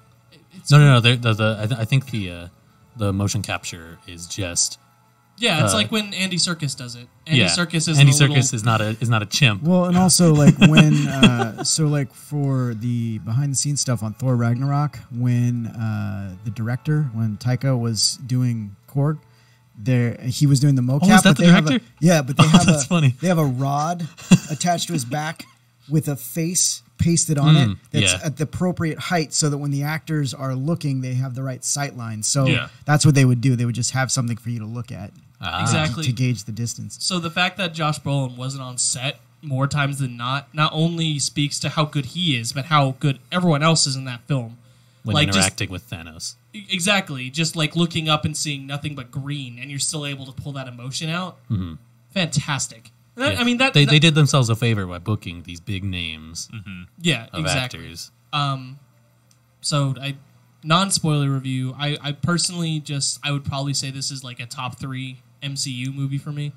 It's, No. I think the motion capture is just Yeah, it's like when Andy Serkis does it. Andy yeah. Serkis is Andy the little- Serkis is not a chimp. Well, and also like when so like for the behind the scenes stuff on Thor Ragnarok, when the director, when Taika was doing Korg, he was doing the mocap. is that but the they have director? but they have that's funny. They have a rod attached to his back with a face pasted on it that's yeah. at the appropriate height, so that when the actors are looking, they have the right sight line. So Yeah. that's what they would do. They would just have something for you to look at Exactly. to gauge the distance. So the fact that Josh Brolin wasn't on set more times than not only speaks to how good he is, but how good everyone else is in that film. When like just interacting with Thanos. exactly, just like looking up and seeing nothing but green, and you're still able to pull that emotion out. Mm-hmm. Fantastic. That, Yeah. I mean, they did themselves a favor by booking these big names yeah, of exactly. actors. So non-spoiler review. I personally I would probably say this is like a top 3 MCU movie for me.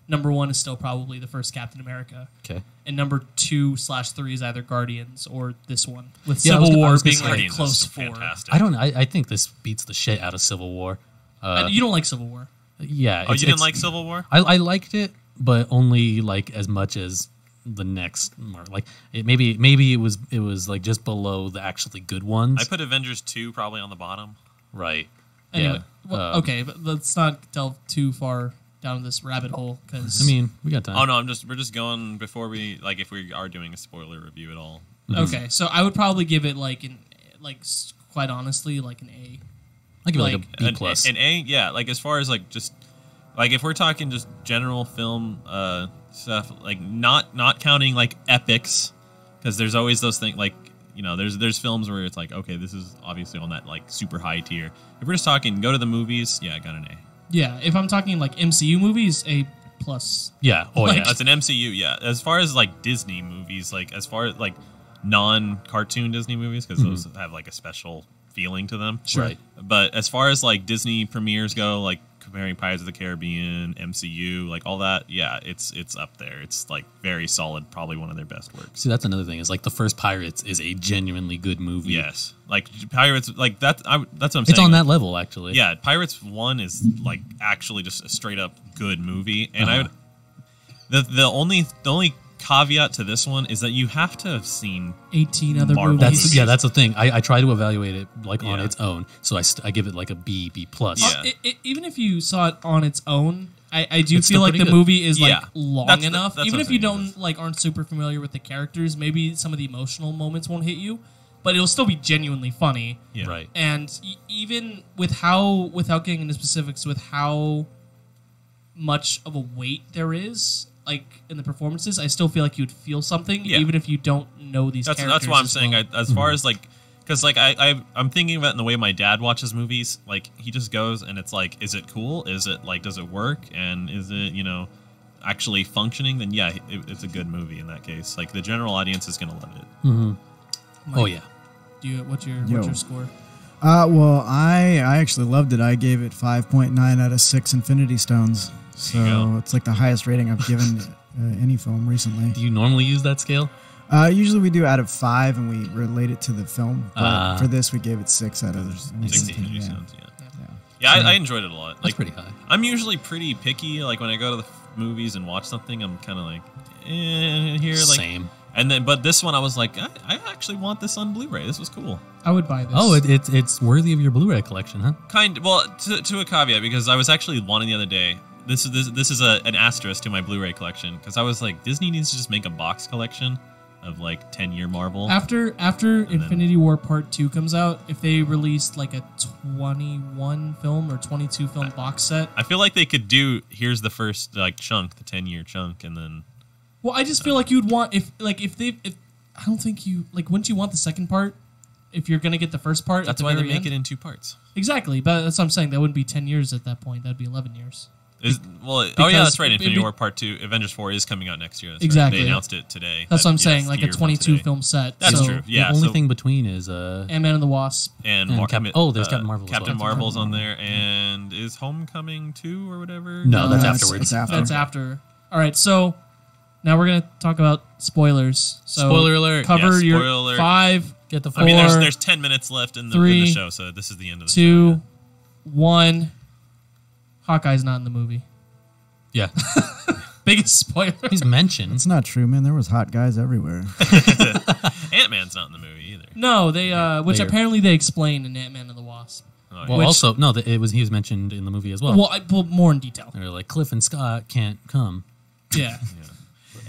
Number 1 is still probably the first Captain America. Okay. And number 2/3 is either Guardians or this one, with Yeah, I was Civil gonna- I War was gonna being say like a Guardians close is 4. fantastic. I think this beats the shit out of Civil War. You don't like Civil War? Yeah. Oh, you didn't like Civil War? I liked it, but only like as much as the next. Like it maybe it was like just below the actually good ones. I put Avengers 2 probably on the bottom. Right. Anyway, Yeah. well, okay, but let's not delve too far down this rabbit hole because I mean, we got time. Oh no, we're just going before we, like, if we are doing a spoiler review at all. okay, so I would probably give it quite honestly like an A. I give it like like, a B plus. An A, yeah. Like, as far as like just like if we're talking just general film stuff, like not counting like epics, because there's always those things like, there's films where it's like, okay, this is obviously on that like super high tier. If we're just talking go to the movies, yeah, I got an A. Yeah, if I'm talking like MCU movies, A plus. yeah. Oh like- yeah. That's an MCU, yeah. As far as like Disney movies, like as far as like non-cartoon Disney movies, because those have like a special feeling to them. Sure. Right. But as far as like Disney premieres go, like comparing Pirates of the Caribbean, MCU, like all that, yeah, it's up there. It's like very solid, probably one of their best works. See, that's another thing. Is like the first Pirates is a genuinely good movie. Yes, like Pirates, like that. That's what I'm saying. It's on like, that level, actually. Yeah, Pirates 1 is like actually just a straight up good movie, and I would the only caveat to this one is that you have to have seen 18 other Marvel movies. That's the thing. I try to evaluate it like on Yeah. its own, so I give it like a B plus. Yeah. Even if you saw it on its own, I do It's feel still like the pretty good. movie is like Yeah. long That's enough. what Even I'm if you saying. don't like aren't super familiar with the characters, maybe some of the emotional moments won't hit you. but it'll still be genuinely funny. Yeah. Right. And even without getting into specifics, with how much of a weight there is, like in the performances, I still feel like you'd feel something, Yeah. even if you don't know these characters. That's why I'm as saying, well. as far as like, because like I'm thinking about it in the way my dad watches movies. Like he just goes and it's like, is it cool? Is it like, does it work? And is it actually functioning? Then yeah, it's a good movie in that case. Like the general audience is gonna love it. Oh yeah. What's Yo. your score? Well, I actually loved it. I gave it 5.9 out of 6 Infinity Stones. There you So go. it's like the highest rating I've given any film recently. Do you normally use that scale? Usually we do out of 5 and we relate it to the film. But for this, we gave it 6 out of 60 17. Yeah. cents, yeah. I enjoyed it a lot. That's Like pretty high. I'm usually pretty picky. Like when I go to the movies and watch something, I'm kind of like, here, like. Same. And then, but this one, I was like, I actually want this on Blu-ray. This was cool. I would buy this. Oh, it's worthy of your Blu-ray collection, huh? Well, to a caveat, because I was actually wanting the other day. This is an asterisk to my Blu-ray collection, because I was like, Disney needs to just make a box collection of like 10-year Marvel. After Infinity War Part 2 comes out, if they released like a 21 film or 22 film box set. I feel like they could do, here's the first like chunk, the 10-year chunk, and then. Well, I just feel like you'd want if I don't think you like, wouldn't you want the second part if you're gonna get the first part? That's why they make it in 2 parts. Exactly, but that's what I'm saying. That wouldn't be 10 years at that point. That'd be 11 years. Oh yeah, that's right. Infinity War Part 2, Avengers 4 is coming out next year. That's Exactly. Right. They announced it today. That's what I'm Yes, saying. Like a year from 22 today. film set. That's so, true. Yeah. The only so- thing between is Ant-Man and the Wasp. And And Mar- there's Captain Marvel as well. Captain Marvel's on there, and is Homecoming 2 or whatever? No, that's that's- afterwards. it's after. That's after. All right, so now we're gonna talk about spoilers. So Spoiler alert. Cover Yeah, your spoiler alert. 5, Get the I mean, Four, there's 10 minutes left in the 3, show, so this is the end of the 2, show. 1. Hawkeye's not in the movie. Yeah. Biggest spoiler. He's mentioned. It's not true, man. There was hot guys everywhere. Ant-Man's not in the movie either. No, they which They- apparently they explain in Ant-Man and the Wasp. Oh, Well, Which- also, no, he was mentioned in the movie as well. Well, more in detail. They're like, Cliff and Scott can't come. Yeah.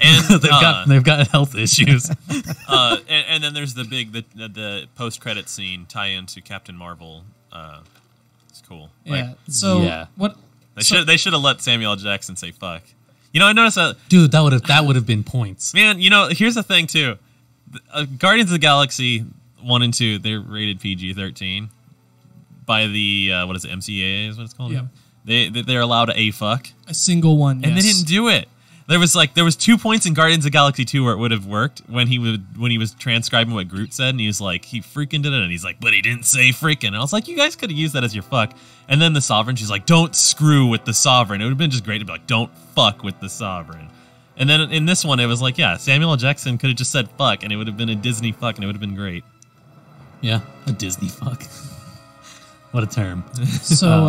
And they've got health issues. and then there's the post-credit scene tie into Captain Marvel. It's cool. Like, Yeah. So Yeah. what? they should have let Samuel L. Jackson say fuck. I noticed that. Dude, that would have been points. Man, here's the thing too. Guardians of the Galaxy 1 and 2, they're rated PG-13 by the what is it, MCAA is what it's called. Yeah. They're allowed a fuck, A single one. and yes. they didn't do it. There was 2 points in Guardians of the Galaxy 2 where it would have worked when he was transcribing what Groot said, and he was like, he freaking did it, and he's like, but he didn't say freaking. And I was like, you guys could have used that as your fuck. And then the Sovereign, she's like, don't screw with the Sovereign. It would have been just great to be like, don't fuck with the Sovereign. And then in this one, it was like, yeah, Samuel L. Jackson could have just said fuck, and it would have been a Disney fuck, and it would have been great. Yeah, a Disney fuck. What a term. So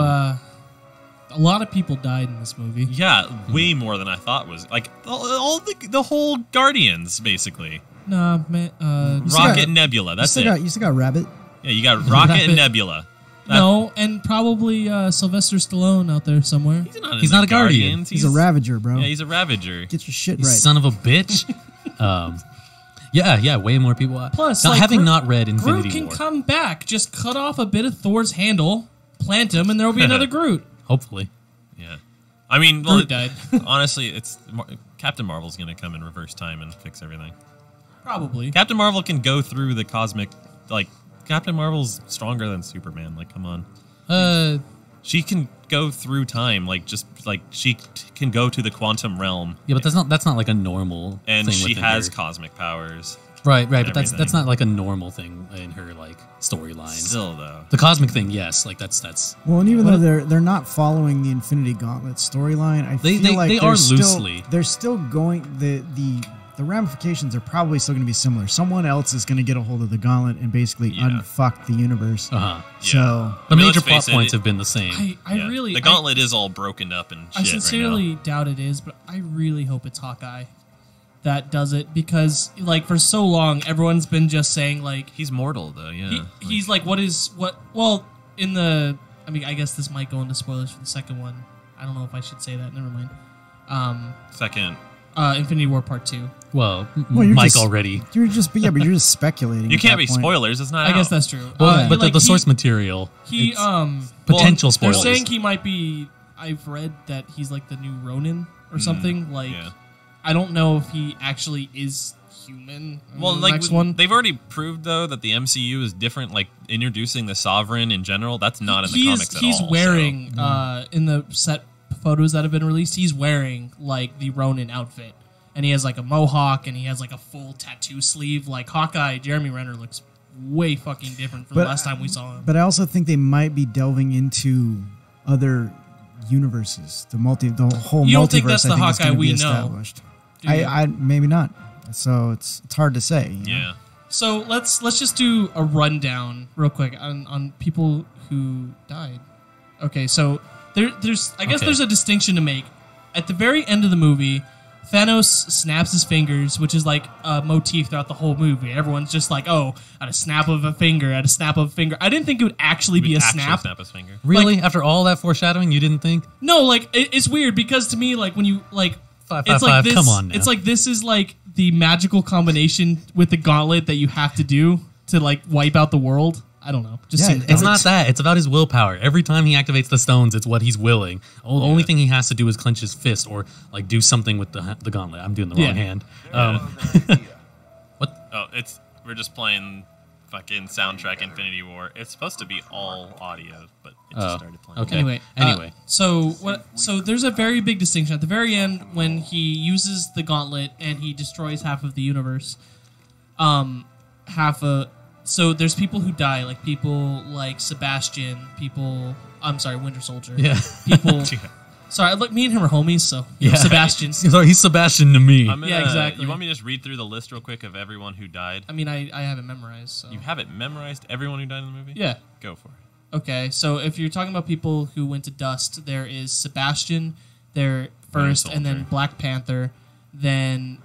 a lot of people died in this movie. Yeah, way more than I thought was. Like, all the whole Guardians, basically. Nah, man. Rocket and Nebula, that's it. You still got Rabbit. Yeah, you got Rocket and Nebula. No, and probably Sylvester Stallone out there somewhere. He's not a Guardian. He's a Ravager, bro. Yeah, he's a Ravager. Get your shit You right. son of a bitch. Yeah, way more people. Plus, now, like, having Groot- not read Infinity Groot can War, come back. Just cut off a bit of Thor's handle, plant him, and there will be another Groot. hopefully. Yeah. I mean, well, Groot died. honestly, Captain Marvel's going to come in reverse time and fix everything. Probably. Captain Marvel can go through the cosmic, like, Captain Marvel's stronger than Superman. Like, come on. She can go through time, like, just, like, she can go to the quantum realm. Yeah, but that's not like a normal And thing she within has her. cosmic powers. Right, but that's everything. not like a normal thing in her like storyline. Still, though. The cosmic thing, yes, like that's Well, and even though they're not following the Infinity Gauntlet storyline, I They- feel they- like they they're are still, loosely. They're still going. The ramifications are probably still going to be similar. Someone else is going to get a hold of the Gauntlet and basically unfuck the universe. uh-huh. So The I mean, major let's plot face it, points have been the same. I really. The gauntlet is all broken up and shit I sincerely right doubt it is, but I really hope it's Hawkeye that does it, because like for so long everyone's been just saying like now. He's mortal, though, yeah. he's like well in the, I mean, I guess this might go into spoilers for the second one. I don't know if I should say that. Never mind. Second. Infinity War Part 2. Well, you're Mike just- already. You're just, but you're just speculating. You at can't that be point. spoilers. It's not. I guess out. that's true. Well, but like, the source material. He it's potential They're spoilers. saying he might be. I've read that he's like the new Ronin or something. Like, yeah. I don't know if he actually is human. in Well, the like next one. they've already proved though that the MCU is different. Like introducing the Sovereign in general, that's not in the comics at all. He's wearing in the set photos that have been released. He's wearing like the Ronin outfit, and he has like a mohawk, and he has like a full tattoo sleeve. Like Hawkeye, Jeremy Renner looks way fucking different from the last time we saw him. But I also think they might be delving into other universes. The whole You multiverse. don't think that's I the think is Hawkeye gonna be we know, established. do you? I maybe not. So it's hard to say. you know? Yeah. So let's just do a rundown real quick on people who died. Okay, so there's I guess Okay. there's a distinction to make. At the very end of the movie, Thanos snaps his fingers, which is like a motif throughout the whole movie. Everyone's just like, oh, at a snap of a finger, at a snap of a finger. I didn't think it would actually be a Actually snap. his finger. Really? After all that foreshadowing, you didn't think? No, like it's weird because to me, like when you like, Five, it's five, like five, this. come on now. It's like this is like the magical combination with the gauntlet that you have to do to like wipe out the world. I don't know. Just Yeah, seems it's It's dumb. not that. It's about his willpower. Every time he activates the stones, it's what he's willing. Only thing he has to do is clench his fist or like do something with the gauntlet. I'm doing the wrong Yeah. hand. Oh, we're just playing fucking soundtrack Infinity War. It's supposed to be all audio, but it just started playing. Okay. Anyway, so what? So there's a very big distinction at the very end when he uses the gauntlet and he destroys half of the universe. So there's people who die, like people like Sebastian. Winter Soldier. Yeah. People. Sorry, look, me and him are homies, so Yeah. Sebastian. Sorry, he's Sebastian to me. Yeah, exactly. You want me to just read through the list real quick of everyone who died? I mean, I have it memorized. So. You have it memorized? Everyone who died in the movie? Yeah. Go for it. Okay, so if you're talking about people who went to dust, there is Sebastian there first, and then Soldier. Black Panther, then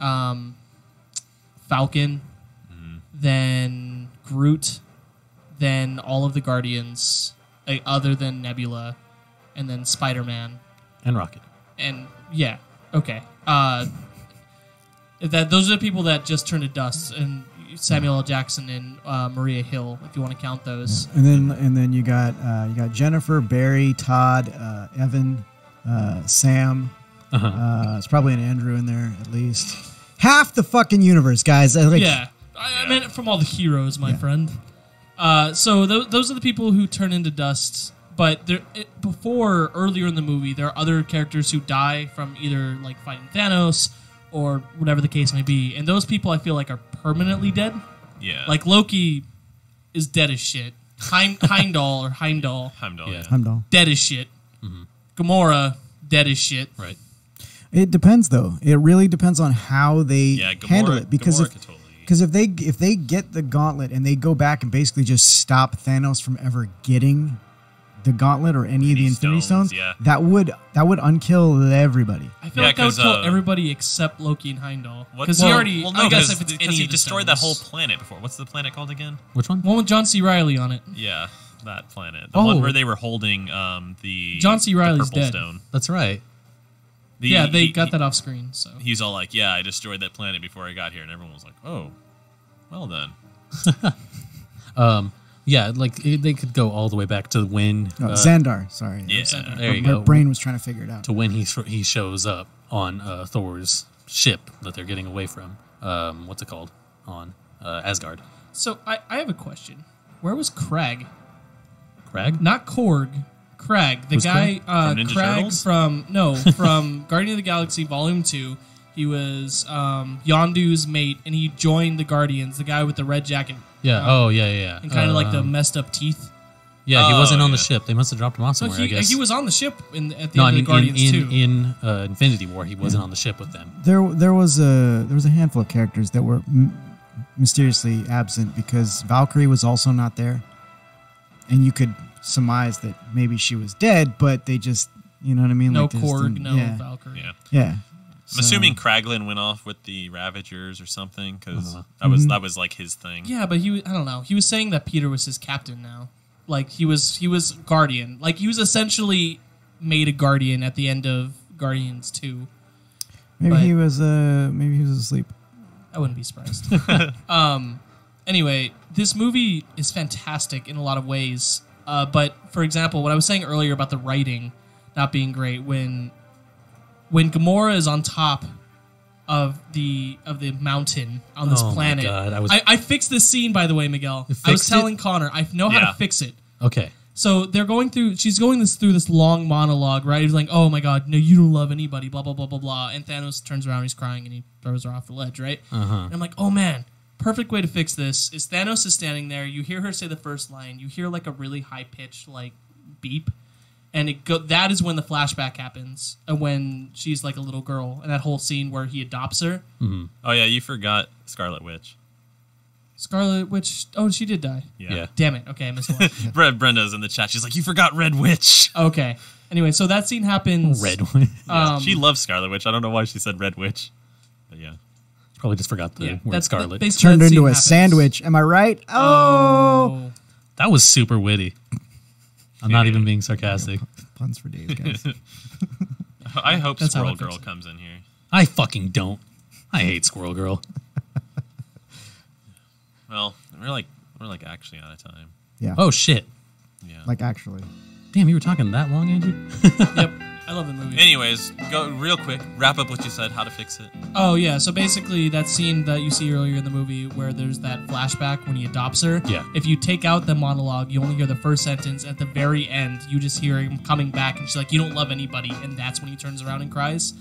Falcon, then Groot, then all of the Guardians, like, other than Nebula, and then Spider-Man, And Rocket. and yeah, okay. Those are the people that just turned to dust, and Samuel L. Jackson and Maria Hill, if you want to count those. And then you got Jennifer, Barry, Todd, Evan, Sam. It's probably an Andrew in there at least. Half the fucking universe, guys. Like, Yeah. I meant from all the heroes, my friend. So those are the people who turn into dust. But earlier in the movie, there are other characters who die from either like fighting Thanos or whatever the case may be. And those people I feel like are permanently dead. Yeah. Like Loki is dead as shit. Heimdall, Heimdall, Yeah. Heimdall. dead as shit. Gamora, dead as shit. Right. It depends, though. It really depends on how they handle it. Because Gamora could totally. if they get the gauntlet and they go back and basically just stop Thanos from ever getting the gauntlet or any of the Infinity Stones, Stones, yeah. that would unkill everybody. I feel Yeah, like that would 'cause, kill everybody except Loki and Heimdall. What- Because well, he already, well, I no, guess because if it's any he of the destroyed that whole stones. planet before. What's the planet called again? Which one? One with John C. Reilly on it. Yeah, that planet. The one where they were holding the John C. Reilly's the purple dead. stone. That's right. Yeah, they got that off screen. So He's all like, "Yeah, I destroyed that planet before I got here," and everyone was like, "Oh, well then." Yeah, like they could go all the way back to when. Xandar, sorry. Yeah, There you My go. brain was trying to figure it out. To when he shows up on Thor's ship that they're getting away from. What's it called? On Asgard. So I have a question. Where was Krag? Crag? Not Korg. Krag, the Who's guy From Ninja Krag Turtles? from Guardian of the Galaxy Volume 2. He was Yondu's mate, and he joined the Guardians. The guy with the red jacket Yeah. Yeah. and kind of like the messed up teeth. Yeah, he wasn't on the yeah. ship. They must have dropped him off So somewhere. I guess he was on the ship at the No, end I of mean the Guardians 2. in Infinity War, he wasn't on the ship with them. There was a handful of characters that were mysteriously absent because Valkyrie was also not there, and you could surmise that maybe she was dead, but they just, you know what I mean? No like, they just Korg, didn't- no yeah, Valkyrie. Yeah. yeah. I'm assuming Kraglin went off with the Ravagers or something because that was like his thing. Yeah, but I don't know. He was saying that Peter was his captain now. Like he was Guardian. Like he was essentially made a Guardian at the end of Guardians 2. Maybe But- he was asleep. I wouldn't be surprised. Anyway, this movie is fantastic in a lot of ways. But for example, what I was saying earlier about the writing not being great, when Gamora is on top of the mountain on this planet. My God, I fixed this scene, by the way, Miguel. I was telling Connor, I know how to fix it. Okay. So she's going through this long monologue, right? He's like, oh my God, no, you don't love anybody, blah, blah, blah, blah, blah. And Thanos turns around, he's crying, and he throws her off the ledge, right? And I'm like, oh man, perfect way to fix this is Thanos is standing there, you hear her say the first line, you hear like a really high-pitched like beep, and that is when the flashback happens, and when she's like a little girl, and that whole scene where he adopts her. Mm-hmm. Oh yeah, you forgot Scarlet Witch. Scarlet Witch. Oh, she did die. Yeah. Damn it. Okay, I missed one. Brenda's in the chat. She's like, you forgot Red Witch. Okay. Anyway, so that scene happens. Red Witch. Yeah, she loves Scarlet Witch. I don't know why she said Red Witch, but yeah. Probably just forgot the word Scarlet. Turned into a sandwich. Am I right? Oh. That was super witty. I'm not even being sarcastic. Puns for days, guys. I hope Squirrel Girl comes in here. I fucking don't. I hate Squirrel Girl. Well, we're like actually out of time. Yeah. Oh shit. Yeah. Like actually. Damn, you were talking that long, Andrew? Yep. I love the movie. Anyways, go real quick. Wrap up what you said. How to fix it. Oh yeah. So basically, that scene that you see earlier in the movie where there's that flashback when he adopts her. Yeah. If you take out the monologue, you only hear the first sentence. At the very end, you just hear him coming back, and she's like, "You don't love anybody," and that's when he turns around and cries.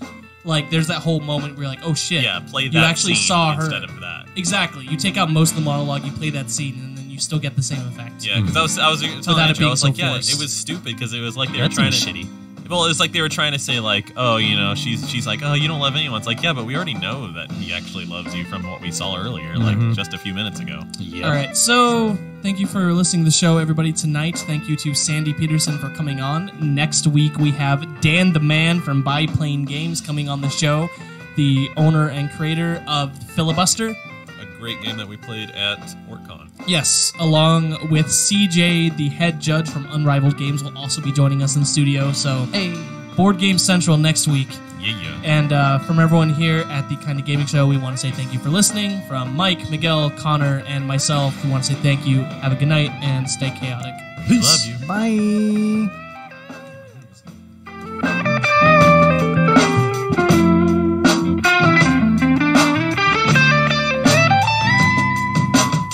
Like, there's that whole moment where you're like, "Oh shit!" Yeah, play that. You actually scene saw her instead of that. Exactly. You take out most of the monologue, you play that scene, and then you still get the same effect. Yeah, because I was telling Andrew, I was like, yeah, it was stupid because it was like they were trying to shitty. Well, it's like they were trying to say like, oh, you know, she's like, oh, you don't love anyone. It's like, yeah, but we already know that he actually loves you from what we saw earlier, like just a few minutes ago. Yeah. All right, so thank you for listening to the show, everybody, tonight. Thank you to Sandy Petersen for coming on. Next week, we have Dan the Man from Biplane Games coming on the show, the owner and creator of Filibuster. A great game that we played at WorkCon. Yes, along with CJ, the head judge from Unrivaled Games, will also be joining us in the studio. So, Board Game Central next week. Yeah. And from everyone here at the Kind of Gaming Show, we want to say thank you for listening. From Mike, Miguel, Connor, and myself, we want to say thank you. Have a good night and stay chaotic. Peace. Love you. Bye.